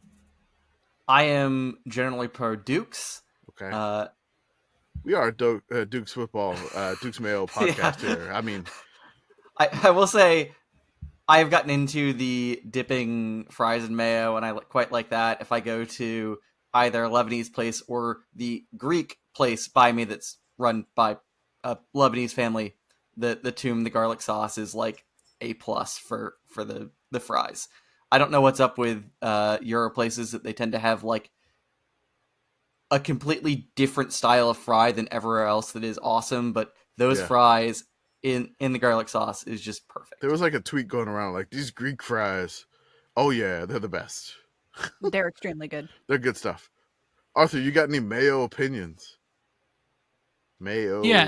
C: I am generally pro Dukes.
A: Okay. We are Dukes football, Dukes Mayo podcast here. I mean,
C: I will say I have gotten into the dipping fries in mayo, and I quite like that. If I go to either a Lebanese place or the Greek place by me that's run by a Lebanese family. The tomb, the garlic sauce is like A+ for the fries. I don't know what's up with Euro places that they tend to have like a completely different style of fry than everywhere else that is awesome, but those fries in the garlic sauce is just perfect.
A: There was like a tweet going around like, these Greek fries, oh yeah, they're the best.
D: They're extremely good.
A: They're good stuff. Arthur, you got any mayo opinions?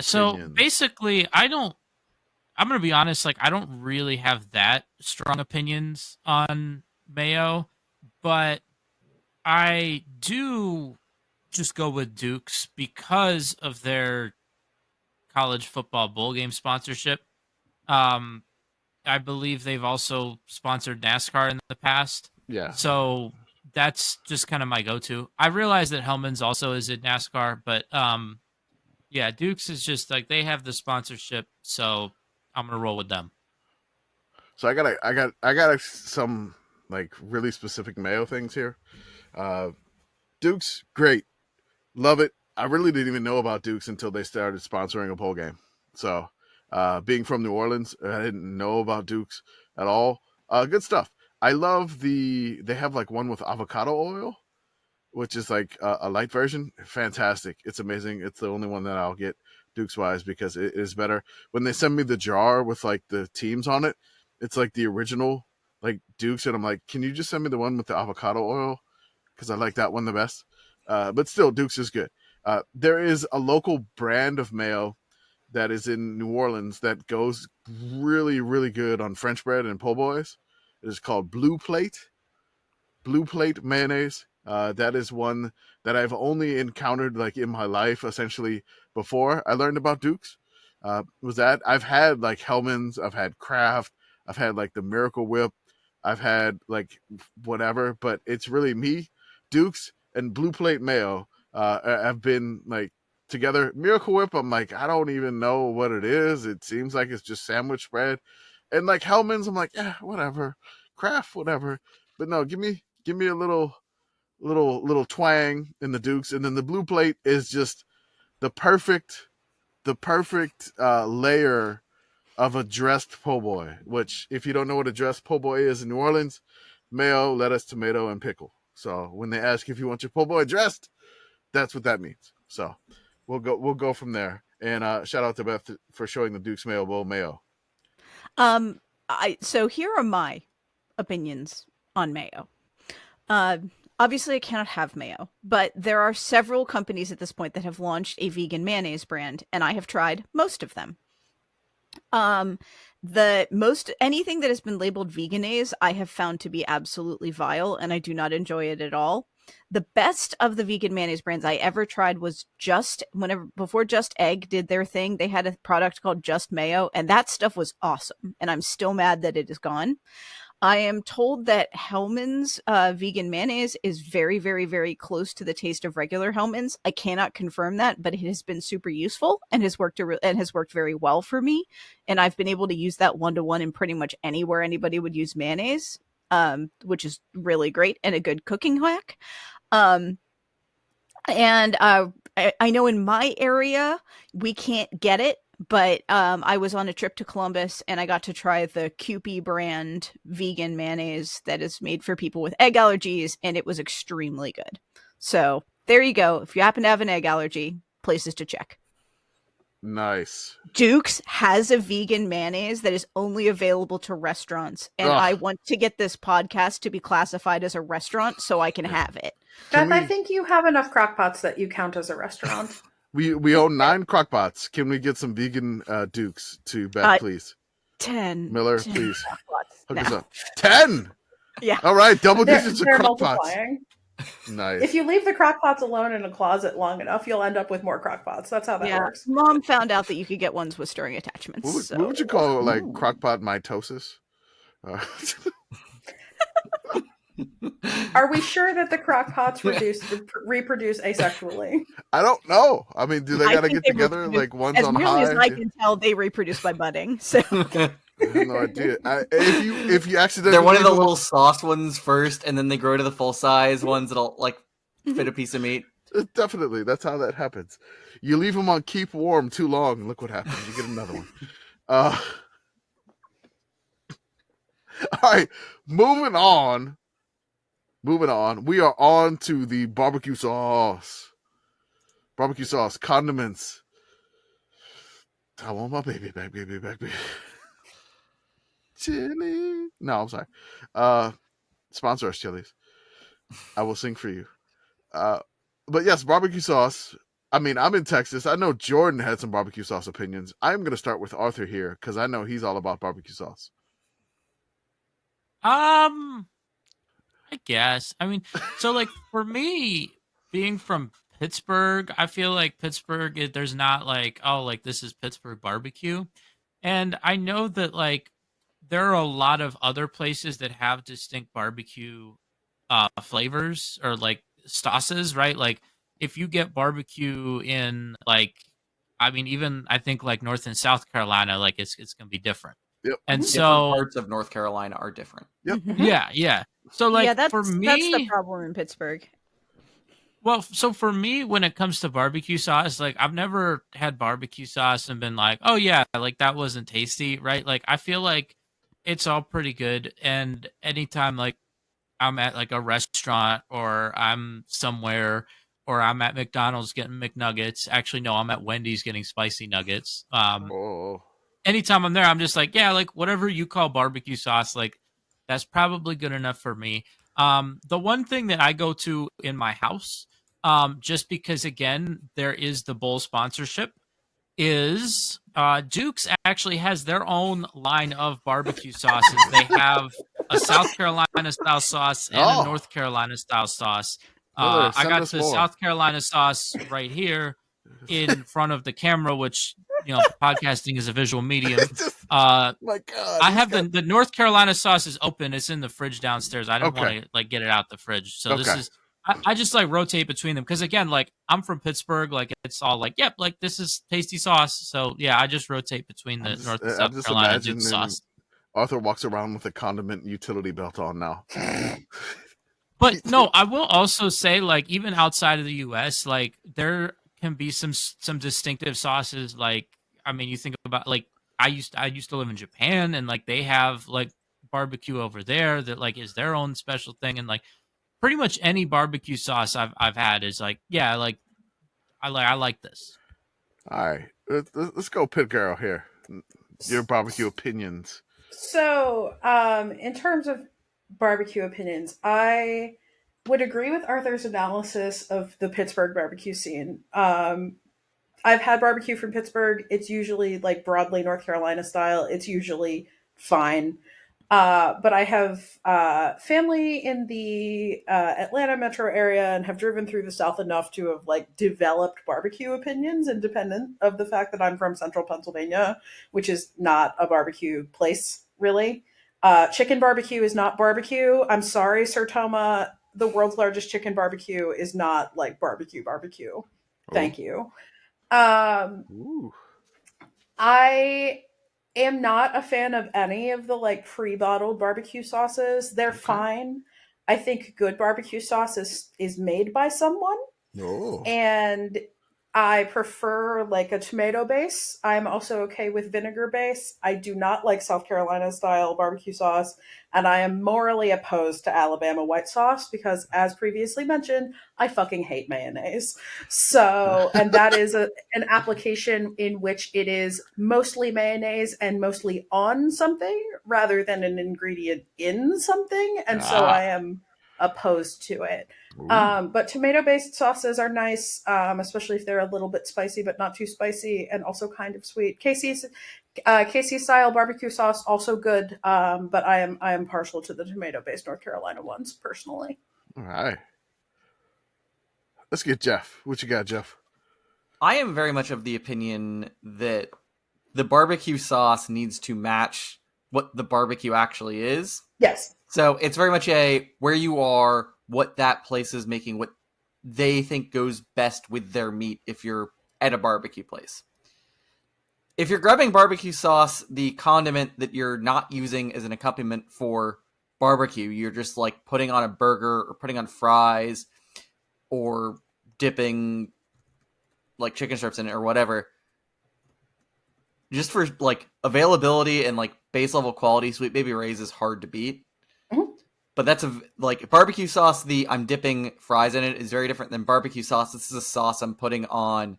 E: So basically I'm gonna be honest, like I don't really have that strong opinions on mayo, but I do just go with Duke's because of their college football bowl game sponsorship. I believe they've also sponsored NASCAR in the past.
A: Yeah.
E: So that's just kind of my go-to. I realize that Hellman's also is in NASCAR, but yeah, Duke's is just like they have the sponsorship, so I'm gonna roll with them.
A: So I got some like really specific mayo things here. Duke's great, love it. I really didn't even know about Duke's until they started sponsoring a bowl game. So being from New Orleans, I didn't know about Duke's at all. Good stuff. I love they have like one with avocado oil, which is like a light version. Fantastic. It's amazing. It's the only one that I'll get Duke's wise because it is better. When they send me the jar with like the teams on it, it's like the original like Duke's, and I'm like, can you just send me the one with the avocado oil? Because I like that one the best. But still, Duke's is good. There is a local brand of mayo that is in New Orleans that goes really, really good on French bread and po' boys. It is called Blue Plate mayonnaise. That is one that I've only encountered like in my life, essentially, before I learned about Duke's. Was that I've had like Hellman's, I've had Kraft, I've had like the Miracle Whip, I've had like whatever, but it's really me, Duke's, and Blue Plate mayo have been like together. Miracle Whip, I'm like, I don't even know what it is. It seems like it's just sandwich bread. And like Hellman's, I'm like, yeah, whatever. Kraft, whatever. But no, give me a little twang in the Duke's, and then the Blue Plate is just the perfect layer of a dressed po' boy. Which, if you don't know what a dressed po' boy is in New Orleans, mayo, lettuce, tomato, and pickle. So when they ask if you want your po' boy dressed, that's what that means. So we'll go from there. And shout out to Beth for showing the Duke's Mayo Bowl mayo.
D: So here are my opinions on mayo. Obviously, I cannot have mayo, but there are several companies at this point that have launched a vegan mayonnaise brand, and I have tried most of them. Anything that has been labeled veganese, I have found to be absolutely vile, and I do not enjoy it at all. The best of the vegan mayonnaise brands I ever tried was before Just Egg did their thing, they had a product called Just Mayo, and that stuff was awesome, and I'm still mad that it is gone. I am told that Hellman's vegan mayonnaise is very, very, very close to the taste of regular Hellman's. I cannot confirm that, but it has been super useful and has worked very well for me. And I've been able to use that 1-to-1 in pretty much anywhere anybody would use mayonnaise, which is really great and a good cooking hack. I know in my area we can't get it. But I was on a trip to Columbus and I got to try the Kewpie brand vegan mayonnaise that is made for people with egg allergies, and it was extremely good. So there you go. If you happen to have an egg allergy, places to check.
A: Nice.
D: Duke's has a vegan mayonnaise that is only available to restaurants, and I want to get this podcast to be classified as a restaurant so I can have it.
B: Beth, I think you have enough crockpots that you count as a restaurant.
A: We own 9 crockpots. Can we get some vegan Dukes to Beth, please?
D: 10.
A: Miller,
D: 10
A: please. Hook us
D: No.
A: up. 10!
D: Yeah.
A: All right, double digits of
B: They're
A: crockpots.
B: multiplying.
A: Nice.
B: If you leave the crockpots alone in a closet long enough, you'll end up with more crockpots. That's how that works.
D: Mom found out that you could get ones with stirring attachments.
A: What would you call like crockpot mitosis?
B: Are we sure that the crockpots reproduce asexually?
A: I don't know. I mean, do they got to get together like one's on high?
D: As I can tell, they reproduce by budding. So
A: I have no idea. If you accidentally,
C: they're one of the little sauce ones first, and then they grow to the full size ones that'll like fit a piece of meat.
A: Definitely, that's how that happens. You leave them on keep warm too long, and look what happens. You get another one. All right, moving on. We are on to the barbecue sauce. Barbecue sauce, condiments. I want my baby back, baby. Chili. No, I'm sorry. Sponsor us, Chili's. I will sing for you. But yes, barbecue sauce. I mean, I'm in Texas. I know Jordan had some barbecue sauce opinions. I'm going to start with Arthur here because I know he's all about barbecue sauce.
E: I guess. I mean, so like for me, being from Pittsburgh, I feel like Pittsburgh, there's not like, oh, like this is Pittsburgh barbecue. And I know that like there are a lot of other places that have distinct barbecue flavors or like sauces, right? Like if you get barbecue in like, I mean, even I think like North and South Carolina, like it's going to be different.
A: Yep.
E: And
C: Different
E: so
C: parts of North Carolina are different.
A: Yep.
E: Yeah. So like for me,
D: that's the problem in Pittsburgh.
E: Well, so for me, when it comes to barbecue sauce, like I've never had barbecue sauce and been like, oh yeah, like that wasn't tasty, right? Like I feel like it's all pretty good. And anytime like I'm at like a restaurant or I'm somewhere or I'm at McDonald's getting McNuggets. Actually, no, I'm at Wendy's getting spicy nuggets. Anytime I'm there, I'm just like, yeah, like whatever you call barbecue sauce, like that's probably good enough for me. The one thing that I go to in my house, just because again, there is the bowl sponsorship, is Duke's actually has their own line of barbecue sauces. They have a South Carolina style sauce and a North Carolina style sauce. I got the South Carolina sauce right here in front of the camera, which, you know, podcasting is a visual medium.
A: My God,
E: I have the North Carolina sauce is open. It's in the fridge downstairs. I didn't want to like get it out the fridge. So this is, I just like rotate between them. Cause again, like I'm from Pittsburgh, like it's all like, yep, like this is tasty sauce. So yeah, I just rotate between the North and South Carolina Duke sauce.
A: Arthur walks around with a condiment utility belt on now.
E: But no, I will also say, like, even outside of the U.S., like, there can be some distinctive sauces. Like, I mean, you think about, like, I used to live in Japan, and, like, they have, like, barbecue over there that, like, is their own special thing. And, like, pretty much any barbecue sauce I've had is, like, yeah, like, I like this.
A: All right. Let's go Pitt Girl here. Your barbecue opinions.
B: So, in terms of barbecue opinions, I would agree with Arthur's analysis of the Pittsburgh barbecue scene. I've had barbecue from Pittsburgh. It's usually like broadly North Carolina style. It's usually fine. But I have family in the Atlanta metro area and have driven through the South enough to have like developed barbecue opinions independent of the fact that I'm from central Pennsylvania, which is not a barbecue place, really. Chicken barbecue is not barbecue. I'm sorry, Sir Toma. The world's largest chicken barbecue is not like barbecue. Thank you. I am not a fan of any of the like pre-bottled barbecue sauces. They're fine. I think good barbecue sauce is made by someone. And I prefer like a tomato base. I'm also okay with vinegar base. I do not like South Carolina style barbecue sauce, and I am morally opposed to Alabama white sauce because, as previously mentioned, I fucking hate mayonnaise. So, and that is an application in which it is mostly mayonnaise and mostly on something rather than an ingredient in something, and so I am opposed to it. But tomato-based sauces are nice, especially if they're a little bit spicy, but not too spicy, and also kind of sweet. KC style barbecue sauce also good, but I am partial to the tomato-based North Carolina ones personally.
A: All right, let's get Jeff. What you got, Jeff?
C: I am very much of the opinion that the barbecue sauce needs to match what the barbecue actually is.
B: Yes.
C: So it's very much a where you are, what that place is making, what they think goes best with their meat if you're at a barbecue place. If you're grabbing barbecue sauce, the condiment that you're not using as an accompaniment for barbecue, you're just like putting on a burger or putting on fries, or dipping like chicken strips in it or whatever, just for like availability and like base level quality, Sweet Baby Ray's is hard to beat.
B: Mm-hmm.
C: But that's like barbecue sauce. I'm dipping fries in it is very different than barbecue sauce. This is a sauce I'm putting on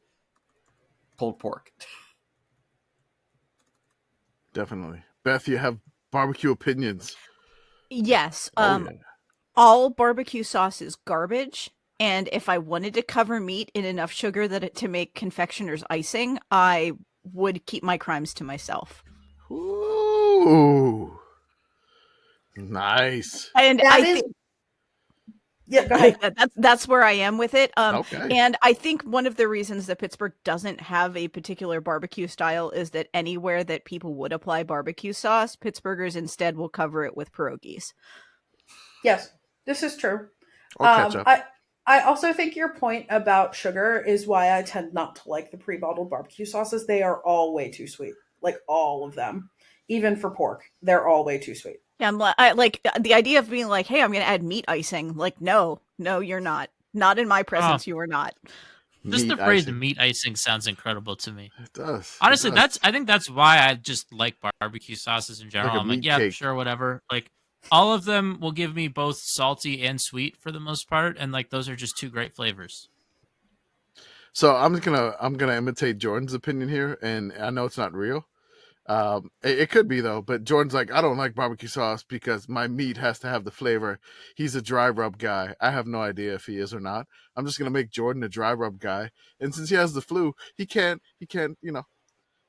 C: pulled pork.
A: Definitely. Beth, you have barbecue opinions.
D: Yes.
A: Yeah.
D: All barbecue sauce is garbage. And if I wanted to cover meat in enough sugar to make confectioner's icing, I would keep my crimes to myself.
A: Ooh. Nice.
D: And
B: yeah, go ahead.
D: That's where I am with it.
A: Okay.
D: And I think one of the reasons that Pittsburgh doesn't have a particular barbecue style is that anywhere that people would apply barbecue sauce, Pittsburghers instead will cover it with pierogies.
B: Yes, this is true.
A: Or ketchup.
B: I also think your point about sugar is why I tend not to like the pre-bottled barbecue sauces. They are all way too sweet. Like all of them. Even for pork, they're all way too sweet.
D: Yeah, I like the idea of being like, hey, I'm going to add meat icing. Like, no, you're not. Not in my presence, you are not.
E: Just the phrase meat icing sounds incredible to me.
A: It does.
E: Honestly, I think that's why I just like barbecue sauces in general.
A: Like
E: I'm like, yeah,
A: cake.
E: Sure, whatever. Like, all of them will give me both salty and sweet for the most part, and like those are just two great flavors.
A: So I'm gonna imitate Jordan's opinion here, and I know it's not real. It could be though, but Jordan's like, I don't like barbecue sauce because my meat has to have the flavor. He's a dry rub guy. I have no idea if he is or not. I'm just gonna make Jordan a dry rub guy, and since he has the flu, he can't.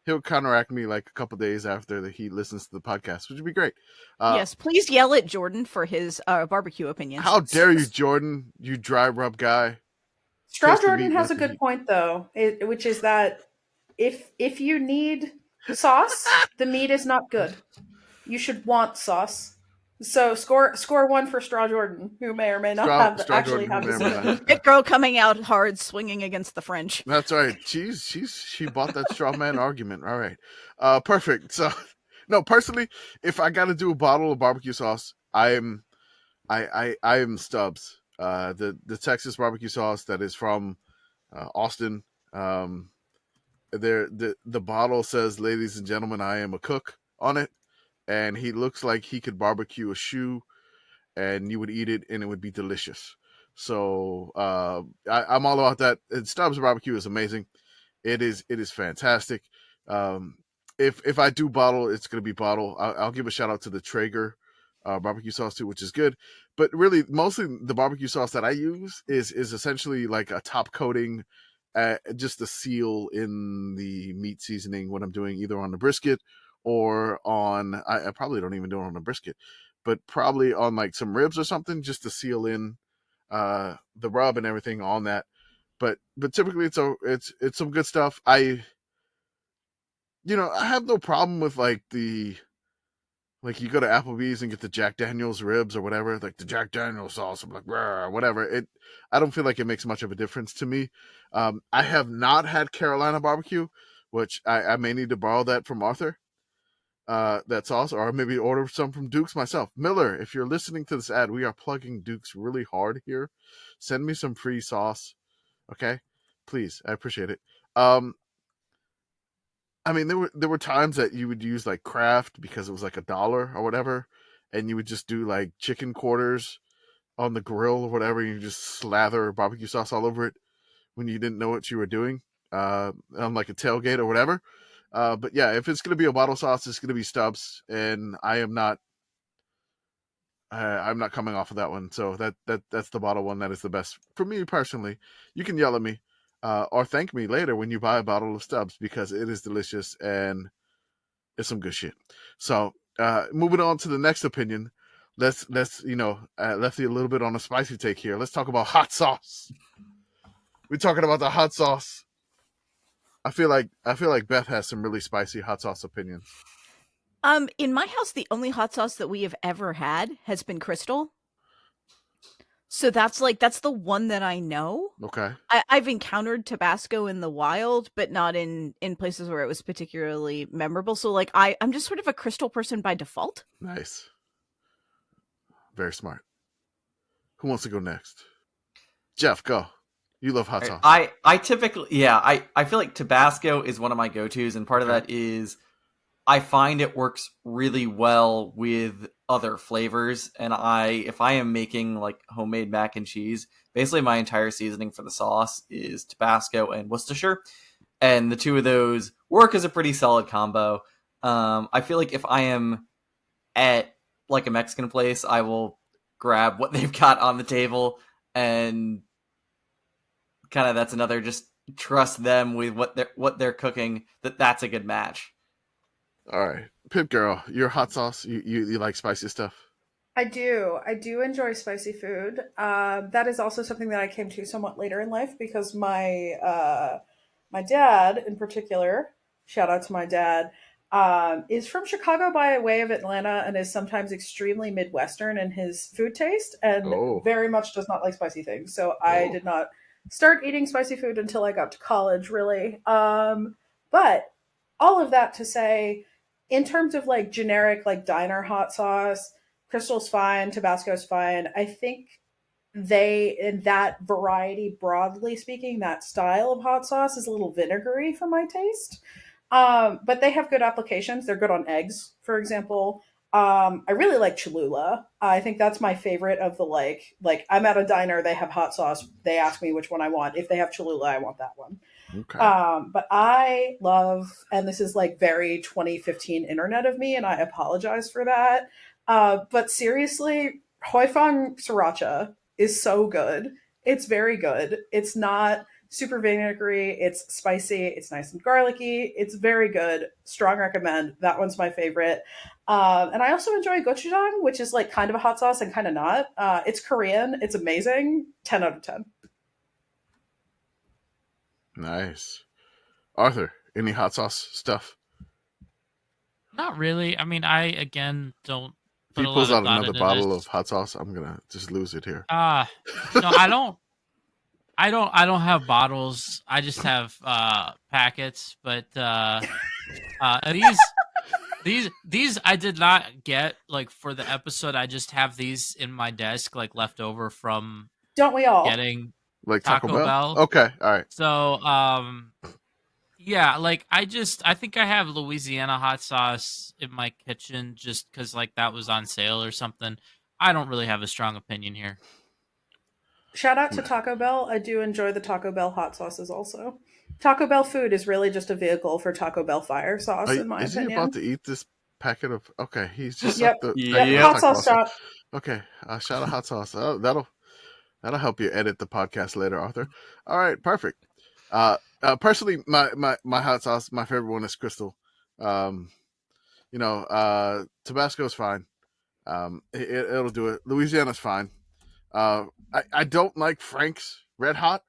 A: He'll counteract me like a couple days after he listens to the podcast, which would be great.
D: Yes, please yell at Jordan for his barbecue opinions.
A: How dare you, Jordan? You dry rub guy.
B: Straw Jordan has a good point though, which is that if you need sauce, the meat is not good. You should want sauce. So score one for Straw Jordan, who may or may not have the
D: Pitt Girl coming out hard, swinging against the French.
A: That's right. She bought that straw man argument. All right, perfect. So, no, personally, if I got to do a bottle of barbecue sauce, I am Stubbs. The Texas barbecue sauce that is from Austin. The bottle says, "Ladies and gentlemen, I am a cook" on it. And he looks like he could barbecue a shoe, and you would eat it, and it would be delicious. So I'm all about that. And Stubbs barbecue is amazing. It is fantastic. If I do bottle, it's going to be bottle. I'll give a shout out to the Traeger barbecue sauce too, which is good. But really, mostly the barbecue sauce that I use is essentially like a top coating, just a seal in the meat seasoning when I'm doing either on the brisket or on, I probably don't even do it on a brisket, but probably on like some ribs or something, just to seal in the rub and everything on that. But typically it's some good stuff. I have no problem with like you go to Applebee's and get the Jack Daniel's ribs or whatever, like the Jack Daniel's sauce, I'm like, whatever. I don't feel like it makes much of a difference to me. I have not had Carolina barbecue, which I may need to borrow that from Arthur. That sauce, or maybe order some from Duke's myself. Miller, if you're listening to this ad, we are plugging Duke's really hard here. Send me some free sauce, okay? Please, I appreciate it. I mean, there were times that you would use like Kraft because it was like $1 or whatever, and you would just do like chicken quarters on the grill or whatever, and you just slather barbecue sauce all over it when you didn't know what you were doing, on like a tailgate or whatever. But yeah, if it's going to be a bottle sauce, it's going to be Stubbs, and I'm not coming off of that one. So that's the bottle one that is the best for me personally. You can yell at me, or thank me later when you buy a bottle of Stubbs, because it is delicious and it's some good shit. So, moving on to the next opinion, let's left you a little bit on a spicy take here. Let's talk about hot sauce. We're talking about the hot sauce. I feel like Beth has some really spicy hot sauce opinions.
D: In my house, the only hot sauce that we have ever had has been Crystal. So that's the one that I know.
A: Okay.
D: I've encountered Tabasco in the wild, but not in places where it was particularly memorable. So like I'm just sort of a Crystal person by default.
A: Nice. Very smart. Who wants to go next? Geoff, go. You love hot sauce.
C: I typically, I feel like Tabasco is one of my go-tos, and part of that is I find it works really well with other flavors. And if I am making like homemade mac and cheese, basically my entire seasoning for the sauce is Tabasco and Worcestershire. And the two of those work as a pretty solid combo. I feel like if I am at like a Mexican place, I will grab what they've got on the table, and kind of that's another, just trust them with what they're cooking, that's a good match.
A: All right, Pitt Girl, your hot sauce. You like spicy stuff?
B: I do enjoy spicy food. That is also something that I came to somewhat later in life, because my dad in particular, shout out to my dad, is from Chicago by way of Atlanta, and is sometimes extremely Midwestern in his food taste, and very much does not like spicy things. So I did not start eating spicy food until I got to college, really. But all of that to say, in terms of like generic, like diner hot sauce, Crystal's fine, Tabasco's fine. I think in that variety, broadly speaking, that style of hot sauce is a little vinegary for my taste. But they have good applications. They're good on eggs, for example. I really like Cholula. I think that's my favorite of the like I'm at a diner, they have hot sauce. They ask me which one I want. If they have Cholula, I want that one.
A: Okay.
B: But I love, and this is like very 2015 internet of me, and I apologize for that. But seriously, Hoi Fong Sriracha is so good. It's very good. It's not super vinegary. It's spicy. It's nice and garlicky. It's very good. Strong recommend. That one's my favorite. And I also enjoy gochujang, which is like kind of a hot sauce and kind of not. It's Korean. It's amazing. 10 out of 10.
A: Nice. Arthur, any hot sauce stuff?
E: Not really. I mean, I again don't
A: If he
E: put a lot
A: pulls
E: of
A: out
E: thought
A: another
E: into
A: bottle
E: this.
A: of hot sauce, I'm gonna just lose it here.
E: No, I don't. I don't have bottles. I just have packets. But these I did not get like for the episode. I just have these in my desk, like left over from
B: Don't we all?
E: getting
A: Like Taco Bell?
E: Bell.
A: Okay, all right.
E: So yeah, like I think I have Louisiana hot sauce in my kitchen just because like that was on sale or something. I don't really have a strong opinion here.
B: Shout out to Taco Bell. I do enjoy the Taco Bell hot sauces also. Taco Bell food is really just a vehicle for Taco Bell fire sauce, in my
A: is
B: opinion.
A: he about to eat this packet of? Okay, he's just
B: Yep.
A: hot
B: sauce shot.
A: Okay, shout out hot sauce. Oh, that'll help you edit the podcast later, Arthur. All right, perfect. Personally, my hot sauce, my favorite one is Crystal. Tabasco's fine. It'll do it. Louisiana's fine. I don't like Frank's Red Hot.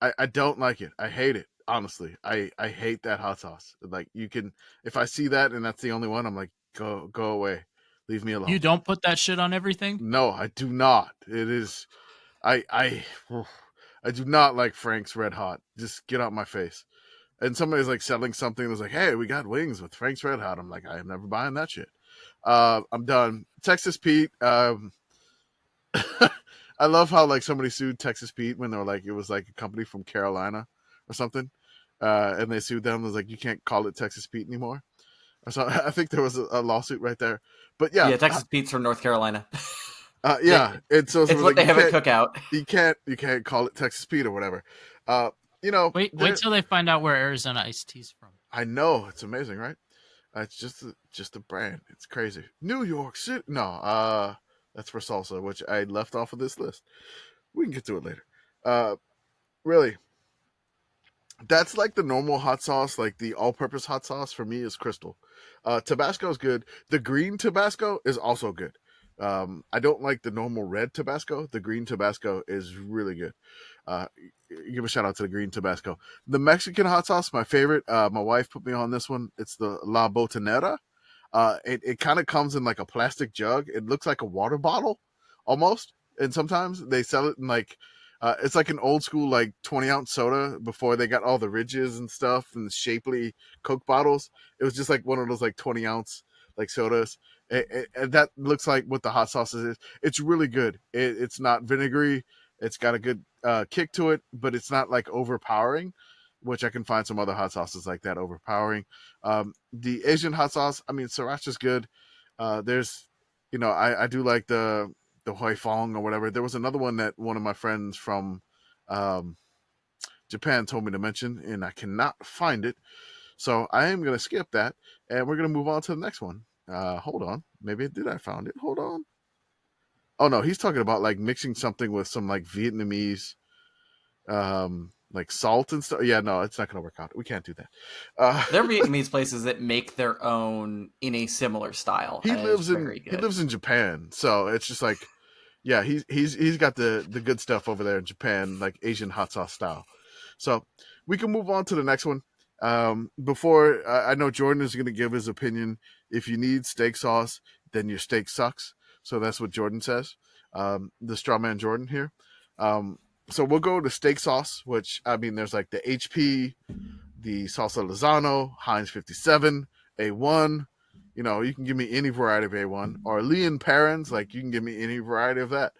A: I don't like it. I hate it. Honestly, I hate that hot sauce. Like, you can, if I see that and that's the only one, I'm like, go away, leave me alone.
E: You don't put that shit on everything?
A: No, I do not. It is, I do not like Frank's Red Hot. Just get out my face. And somebody's like selling something that's like, hey, we got wings with Frank's Red Hot. I'm like, I am never buying that shit. I'm done. Texas Pete. I love how like somebody sued Texas Pete when they were like, it was like a company from Carolina or something. And they sued them. It was like, you can't call it Texas Pete anymore. So I think there was a lawsuit right there. But yeah.
C: Yeah, Texas Pete's from North Carolina.
A: Yeah. And so
C: it's what
A: like,
C: they have at Cookout.
A: You can't call it Texas Pete or whatever.
E: Wait till they find out where Arizona iced tea's from.
A: I know, it's amazing, right? It's just a brand. It's crazy. New York City. No, that's for salsa, which I left off of this list. We can get to it later. Really, that's like the normal hot sauce. Like the all-purpose hot sauce for me is Crystal. Tabasco is good. The green Tabasco is also good. I don't like the normal red Tabasco. The green Tabasco is really good. Give a shout out to the green Tabasco. The Mexican hot sauce, my favorite. My wife put me on this one. It's the La Botanera. It kind of comes in like a plastic jug. It looks like a water bottle almost. And sometimes they sell it in like, it's like an old school, like 20-ounce soda before they got all the ridges and stuff and the shapely Coke bottles. It was just like one of those like 20-ounce like sodas. And that looks like what the hot sauce is. It's really good. It's not vinegary. It's got a good kick to it, but it's not like overpowering, which I can find some other hot sauces like that overpowering. The Asian hot sauce, I mean, sriracha's good. There's, I do like the Hoi Fong or whatever. There was another one that one of my friends from Japan told me to mention, and I cannot find it. So I am going to skip that, and we're going to move on to the next one. Hold on. Maybe I found it. Hold on. Oh, no. He's talking about like mixing something with some like Vietnamese like salt and stuff. Yeah, no, it's not going to work out. We can't do that.
C: There are Vietnamese places that make their own in a similar style.
A: He lives in Japan, so it's just like, yeah, he's got the good stuff over there in Japan, like Asian hot sauce style. So we can move on to the next one. Before I know Jordan is going to give his opinion. If you need steak sauce, then your steak sucks. So that's what Jordan says. The strawman Jordan here. So we'll go to steak sauce, which, I mean, there's like the HP, the Salsa Lozano, Heinz 57, A1. You can give me any variety of A1. Or Leon Perrins, like you can give me any variety of that.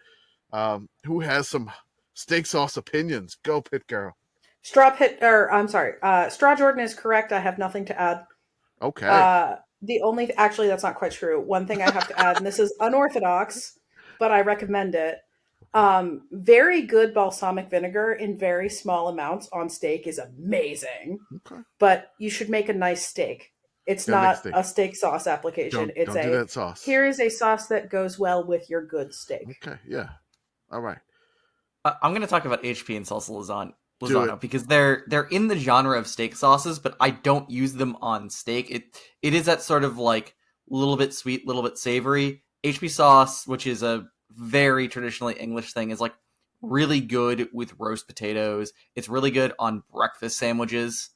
A: Who has some steak sauce opinions? Go, Pitt Girl.
B: Straw Jordan is correct. I have nothing to add.
A: Okay.
B: Actually, that's not quite true. One thing I have to add, and this is unorthodox, but I recommend it. Very good balsamic vinegar in very small amounts on steak is amazing. Okay. But you should make a nice steak. It's not a steak sauce application. Don't do that sauce. Here is a sauce that goes well with your good steak.
A: Okay, yeah. All right.
C: I'm going to talk about HP and Salsa Lozano because they're in the genre of steak sauces, but I don't use them on steak. It is that sort of like little bit sweet, little bit savory. HP sauce, which is a very traditionally English thing, is like really good with roast potatoes. It's really good on breakfast sandwiches.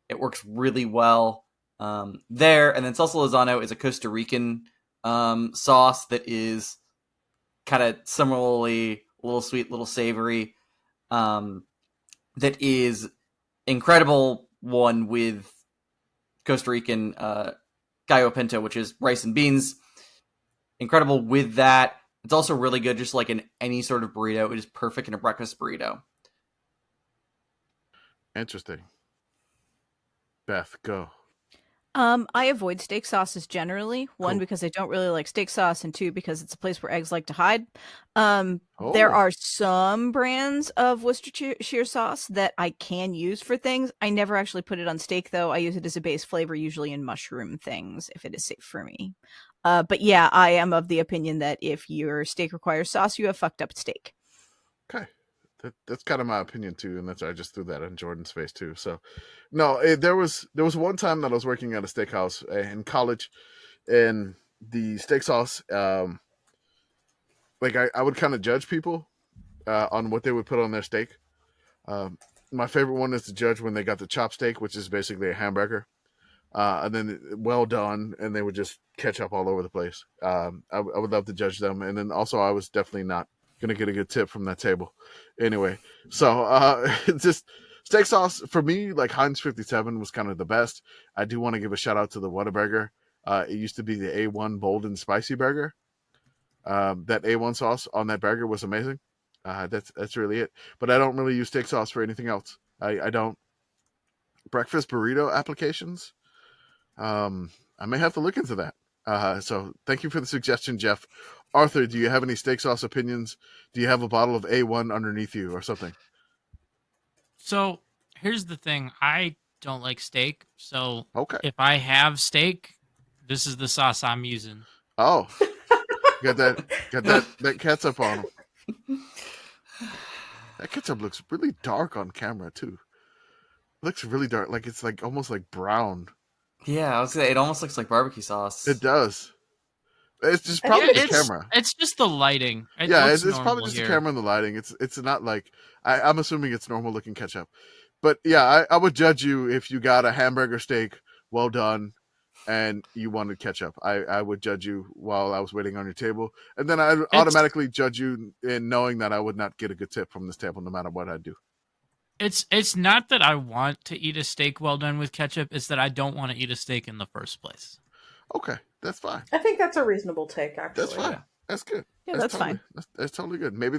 C: It works really well there. And then Salsa Lozano is a Costa Rican sauce that is kind of similarly a little sweet, little savory. That is incredible one with Costa Rican gallo pinto, which is rice and beans. Incredible with that. It's also really good just like in any sort of burrito. It is perfect in a breakfast burrito.
A: Interesting. Beth, go.
D: I avoid steak sauces generally. One,
A: Cool.
D: because I don't really like steak sauce, and two, because it's a place where eggs like to hide. There are some brands of Worcestershire sauce that I can use for things. I never actually put it on steak, though. I use it as a base flavor, usually in mushroom things, if it is safe for me. But yeah, I am of the opinion that if your steak requires sauce, you have fucked up steak.
A: Okay. That's kind of my opinion too, and I just threw that in Jordan's face too. So, no, there was one time that I was working at a steakhouse in college, and the steak sauce, like I would kind of judge people on what they would put on their steak. My favorite one is to judge when they got the chop steak, which is basically a hamburger, and then well done, and they would just ketchup all over the place. I would love to judge them, and then also I was definitely not gonna get a good tip from that table. Anyway, so it's just steak sauce for me, like Heinz 57 was kind of the best. I do want to give a shout out to the Whataburger. It used to be the A1 bold and spicy burger. That A1 sauce on that burger was amazing. That's really it. But I don't really use steak sauce for anything else. I don't. Breakfast burrito applications. I may have to look into that. So thank you for the suggestion, Jeff. Arthur, do you have any steak sauce opinions? Do you have a bottle of A1 underneath you or something?
E: So here's the thing. I don't like steak. So
A: okay,
E: if I have steak, this is the sauce I'm using.
A: Oh, got that ketchup on them. That ketchup looks really dark on camera too. It looks really dark, like it's like almost like brown.
C: Yeah, I was gonna say, it almost looks like barbecue sauce.
A: It does. It's just probably the camera.
E: It's just the lighting.
A: It's probably just the camera and the lighting. It's not like I'm assuming it's normal looking ketchup. But yeah, I would judge you if you got a hamburger steak well done and you wanted ketchup. I would judge you while I was waiting on your table. And then I would automatically judge you in knowing that I would not get a good tip from this table no matter what I do.
E: It's not that I want to eat a steak well done with ketchup. It's that I don't want to eat a steak in the first place.
A: Okay, that's fine.
B: I think that's a reasonable take, actually.
A: That's fine. Yeah. That's good.
D: Yeah, that's
A: totally
D: fine.
A: That's totally good. Maybe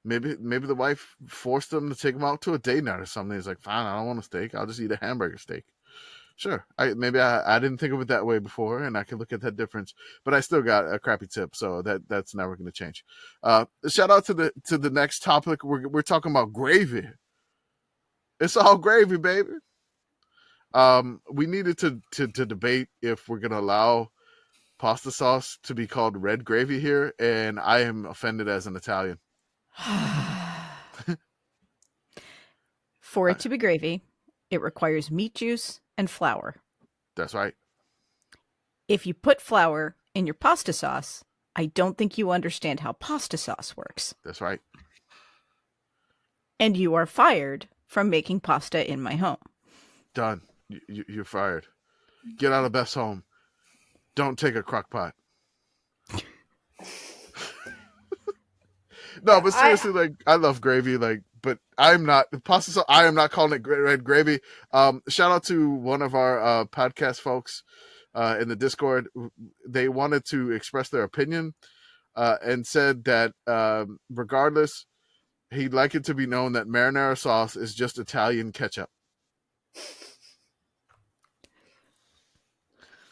A: Maybe the wife forced him to take him out to a date night or something. He's like, fine, I don't want a steak. I'll just eat a hamburger steak. Sure. I didn't think of it that way before, and I can look at that difference. But I still got a crappy tip, so that's never going to change. Shout out to the next topic. We're talking about gravy. It's all gravy, baby. We needed to debate if we're going to allow pasta sauce to be called red gravy here, and I am offended as an Italian.
D: For it to be gravy, it requires meat juice and flour.
A: That's right.
D: If you put flour in your pasta sauce, I don't think you understand how pasta sauce works.
A: That's right.
D: And you are fired from making pasta in my home.
A: Done. You're fired. Get out of Beth's home. Don't take a crock pot. No, but seriously, I love gravy, but I'm not pasta sauce. I am not calling it red gravy. Shout out to one of our podcast folks in the Discord. They wanted to express their opinion and said that regardless, he'd like it to be known that marinara sauce is just Italian ketchup.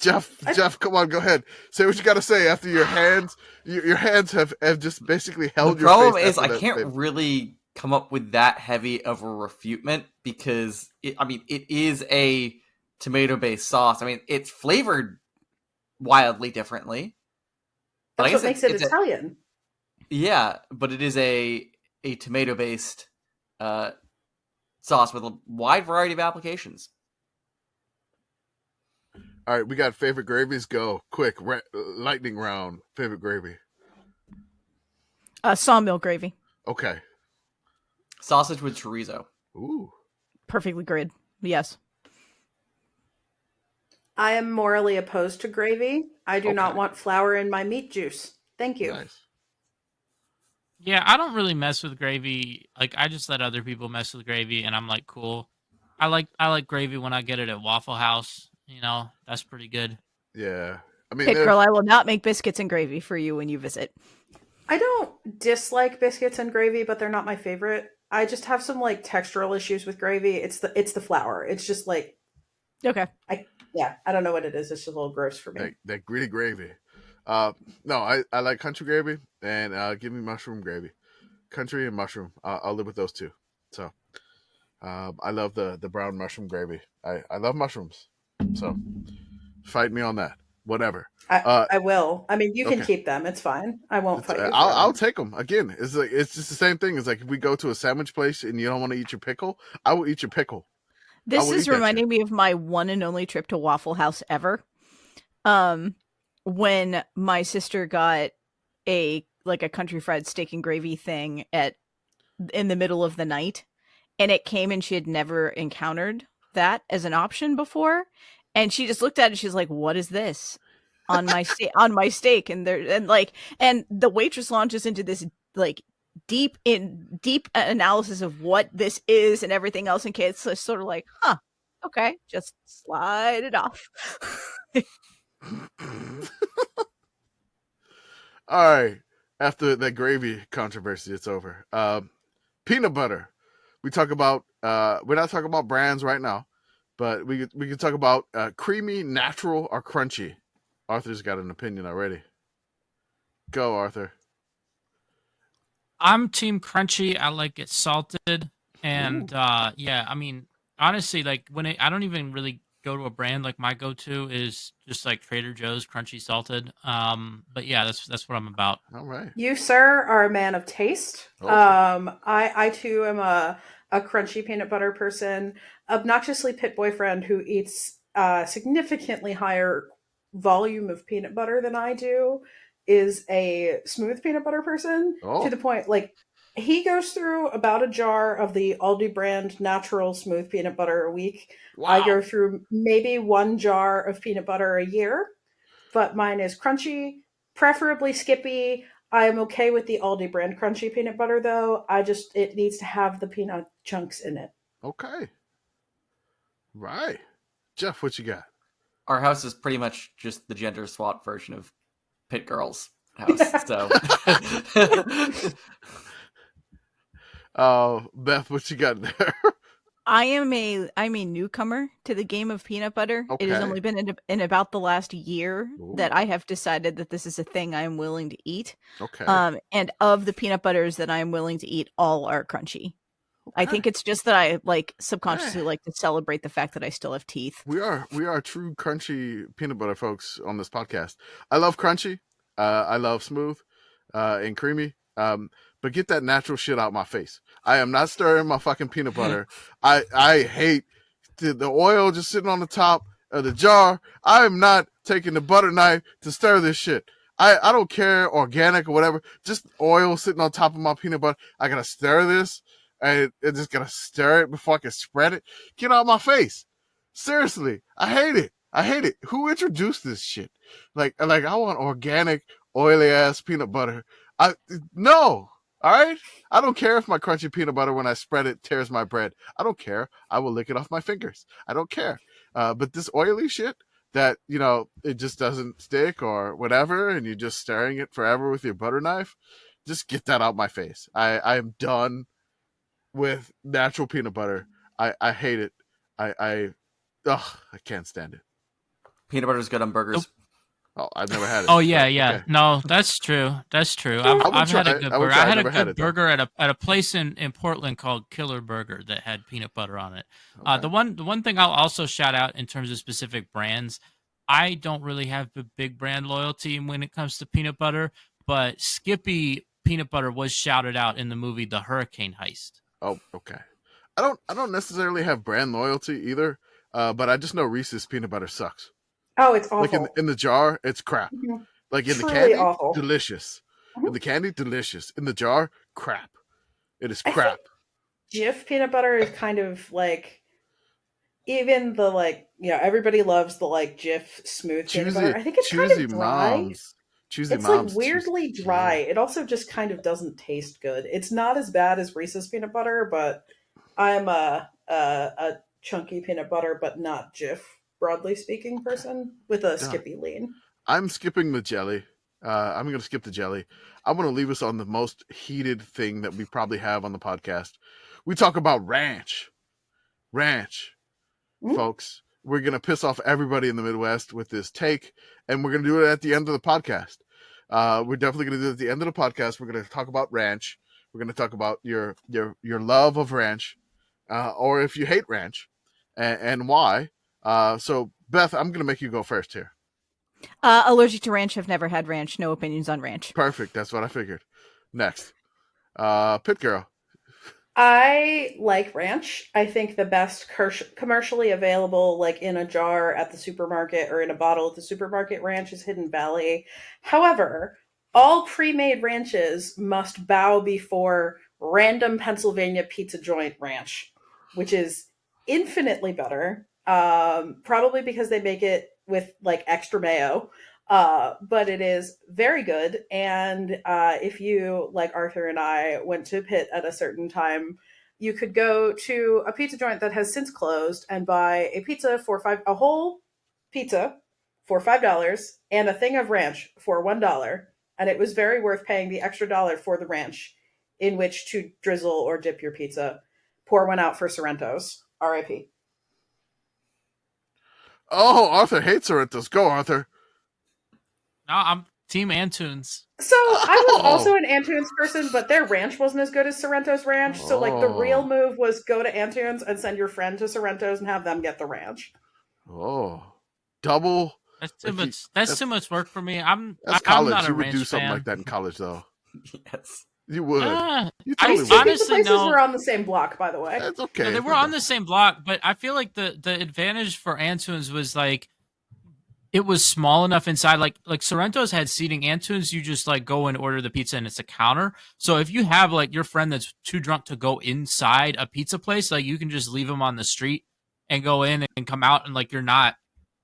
A: Geoff, come on, go ahead. Say what you got to say after your hands have just basically held your face.
C: The problem is I can't really come up with that heavy of a refutment because it is a tomato-based sauce. I mean, it's flavored wildly differently.
B: That's what makes it Italian.
C: Yeah, but it is a tomato-based sauce with a wide variety of applications.
A: All right, we got favorite gravies. Go quick, lightning round. Favorite gravy.
D: Sawmill gravy.
A: Okay.
C: Sausage with chorizo.
A: Ooh.
D: Perfectly good. Yes.
B: I am morally opposed to gravy. I do not want flour in my meat juice. Thank you.
A: Nice.
E: Yeah, I don't really mess with gravy. Like, I just let other people mess with gravy, and I'm like, cool. I like gravy when I get it at Waffle House. You know, that's pretty good.
A: Yeah. I mean,
D: Pitt Girl, I will not make biscuits and gravy for you when you visit.
B: I don't dislike biscuits and gravy, but they're not my favorite. I just have some textural issues with gravy. It's the flour. It's just
D: okay.
B: I don't know what it is. It's just a little gross for me.
A: That gritty gravy. No, I like country gravy and give me mushroom gravy. Country and mushroom. I'll live with those two. So I love the brown mushroom gravy. I love mushrooms. So fight me on that. Whatever.
B: I will. I mean, you can keep them. It's fine. I won't fight you.
A: I'll take them. Again, it's just the same thing. It's like if we go to a sandwich place and you don't want to eat your pickle, I will eat your pickle.
D: This is reminding me of my one and only trip to Waffle House ever. When my sister got a country fried steak and gravy thing in the middle of the night, and it came and she had never encountered that as an option before, and she just looked at it. She's like, "What is this on my steak?" And the waitress launches into this deep analysis of what this is and everything else, and Kate's sort of like, "Huh, okay, just slide it off."
A: All right. After that gravy controversy, it's over. Peanut butter. We talk about. We're not talking about brands right now, but we can talk about creamy, natural, or crunchy. Arthur's got an opinion already. Go, Arthur.
E: I'm team crunchy. I like it salted, and I mean, honestly, I don't even really go to a brand. Like, my go-to is just Trader Joe's crunchy salted. But yeah, that's what I'm about.
A: All right.
B: You, sir, are a man of taste.
A: Oh.
B: I too am a crunchy peanut butter person. Obnoxiously Pitt boyfriend who eats significantly higher volume of peanut butter than I do is a smooth peanut butter person to the point he goes through about a jar of the Aldi brand natural smooth peanut butter a week. Wow. I go through maybe one jar of peanut butter a year, but mine is crunchy, preferably Skippy. I'm okay with the Aldi brand crunchy peanut butter though. It needs to have the peanut chunks in it.
A: Okay. Right. Geoff, what you got?
C: Our house is pretty much just the gender swap version of Pitt Girl's house. So
A: Beth, what you got there?
D: I'm a newcomer to the game of peanut butter.
A: Okay.
D: It has only been in about the last year that
A: Ooh.
D: I have decided that this is a thing I am willing to eat.
A: Okay.
D: And of the peanut butters that I am willing to eat, all are crunchy. I think it's just that I like subconsciously like to celebrate the fact that I still have teeth.
A: We are true crunchy peanut butter folks on this podcast. I love crunchy. I love smooth and creamy. But get that natural shit out my face. I am not stirring my fucking peanut butter. I hate the oil just sitting on the top of the jar. I am not taking the butter knife to stir this shit. I don't care, organic or whatever. Just oil sitting on top of my peanut butter. I gotta stir this. I just gotta stir it before I can spread it. Get out of my face. Seriously, I hate it. I hate it. Who introduced this shit? Like I want organic, oily ass peanut butter. No. All right. I don't care if my crunchy peanut butter when I spread it tears my bread. I don't care. I will lick it off my fingers. I don't care. But this oily shit that it just doesn't stick or whatever, and you're just stirring it forever with your butter knife. Just get that out my face. I am done with natural peanut butter. I hate it. I can't stand it.
C: Peanut butter is good on burgers.
A: Oh, I've never had it.
E: Oh yeah, yeah.
A: Okay.
E: No, that's true. That's true. I've had a good burger. I had a good burger at a place in Portland called Killer Burger that had peanut butter on it.
A: Okay.
E: The one thing I'll also shout out in terms of specific brands, I don't really have a big brand loyalty when it comes to peanut butter, but Skippy peanut butter was shouted out in the movie The Hurricane Heist.
A: Oh, okay. I don't necessarily have brand loyalty either, but I just know Reese's peanut butter sucks.
B: Oh, it's awful.
A: Like in the jar, it's crap.
B: Mhm.
A: Like in
B: Truly
A: the candy,
B: awful.
A: delicious.
B: Mhm.
A: In the candy, delicious. In the jar, crap. It is
B: I
A: crap.
B: Jif peanut butter is kind of like, even the everybody loves the Jif smooth peanut butter. I think it's kind of dry.
A: Choosy
B: It's
A: moms.
B: like weirdly dry. It also just kind of doesn't taste good. It's not as bad as Reese's peanut butter, but I'm a chunky peanut butter, but not Jif, broadly speaking, person with a Skippy lean.
A: I'm skipping the jelly. I'm going to skip the jelly. I'm going to leave us on the most heated thing that we probably have on the podcast. We talk about ranch. Ranch, folks. We're going to piss off everybody in the Midwest with this take, and we're going to do it at the end of the podcast. We're definitely going to do it at the end of the podcast. We're going to talk about ranch. We're going to talk about your love of ranch, or if you hate ranch, and why. So, Beth, I'm going to make you go first here.
D: Allergic to ranch. Have never had ranch. No opinions on ranch.
A: Perfect. That's what I figured. Next. Pitt Girl.
B: I like ranch. I think the best commercially available, in a jar at the supermarket or in a bottle at the supermarket, ranch is Hidden Valley. However, all pre-made ranches must bow before random Pennsylvania pizza joint ranch, which is infinitely better. Probably because they make it with extra mayo. But it is very good. And if you, like Arthur and I, went to Pitt at a certain time, you could go to a pizza joint that has since closed and buy a whole pizza for $5 and a thing of ranch for $1. And it was very worth paying the extra $1 for the ranch in which to drizzle or dip your pizza. Pour one out for Sorrento's. R.I.P.
A: Oh, Arthur hates Sorrento's. Go, Arthur.
E: No, I'm Team Antunes.
B: So I was also an Antunes person, but their ranch wasn't as good as Sorrento's ranch. So the real move was go to Antunes and send your friend to Sorrento's and have them get the ranch.
A: Oh, double.
E: That's too much. That's too much work for me.
A: That's college.
E: I'm not
A: you
E: a
A: would
E: ranch
A: do something
E: fan.
A: like that in college, though.
C: Yes.
A: You would. You
E: I
A: totally
B: These
A: would.
B: two pizza
E: honestly,
B: places
E: no.
B: were on the same block, by the way.
A: That's okay.
E: No, they were on the same block, but I feel like the advantage for Antunes was it was small enough inside. Like Sorrento's had seating. Antunes, you just go and order the pizza and it's a counter. So if you have your friend that's too drunk to go inside a pizza place, you can just leave them on the street and go in and come out and you're not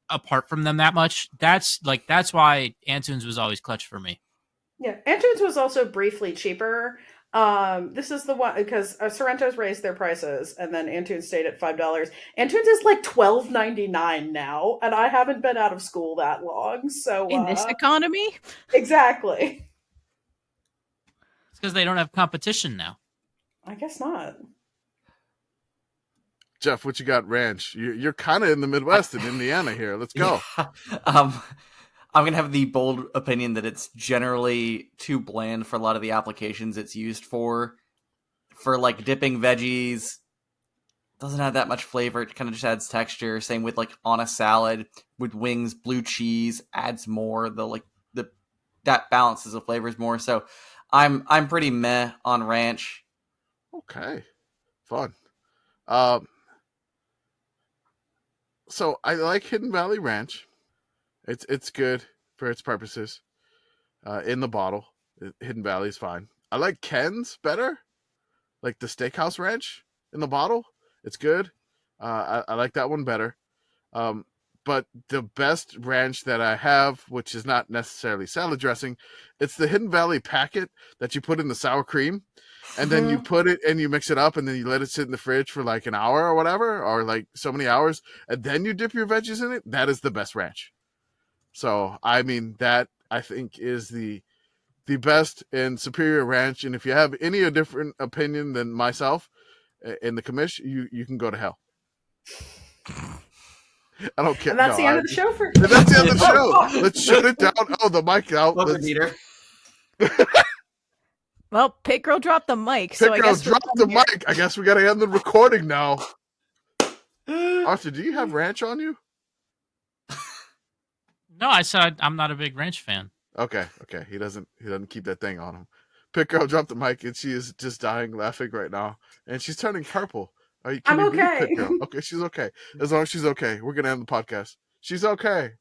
E: apart from them that much. That's why Antunes was always clutch for me.
B: Yeah, Antunes was also briefly cheaper. This is the one because Sorrento's raised their prices and then Antunes stayed at $5. Antunes is $12.99 now, and I haven't been out of school that long. So
D: In this economy?
B: Exactly.
E: It's because they don't have competition now.
B: I guess not.
A: Geoff, what you got? Ranch. You're kind of in the Midwest in Indiana here. Let's go.
C: Yeah. I'm gonna have the bold opinion that it's generally too bland for a lot of the applications it's used for. For like dipping veggies, doesn't have that much flavor. It kind of just adds texture. Same with like on a salad with wings, blue cheese adds more. That balances the flavors more. So I'm pretty meh on ranch.
A: Okay, fun. So I like Hidden Valley Ranch. It's good for its purposes. In the bottle, Hidden Valley is fine. I like Ken's better, like the Steakhouse Ranch in the bottle. It's good. I like that one better. But the best ranch that I have, which is not necessarily salad dressing, it's the Hidden Valley packet that you put in the sour cream, and then you put it and you mix it up, and then you let it sit in the fridge for like an hour or whatever, or like so many hours, and then you dip your veggies in it. That is the best ranch. So, I mean, that I think is the best and superior ranch. And if you have any different opinion than myself in the commish, you can go to hell. I don't care.
B: And that's the end of the show for
A: That's the end of the show. Let's shut it down. Oh, the mic out.
D: Well, Pitt Girl dropped the mic,
A: Pitt
D: so I
A: Girl
D: guess
A: dropped the mic. I guess we gotta end the recording now. Arthur, do you have ranch on you?
E: No, I said I'm not a big ranch fan.
A: Okay. He doesn't keep that thing on him. Pitt Girl dropped the mic, and she is just dying laughing right now, and she's turning purple.
B: I'm okay.
A: Okay, she's okay. As long as she's okay, we're gonna end the podcast. She's okay.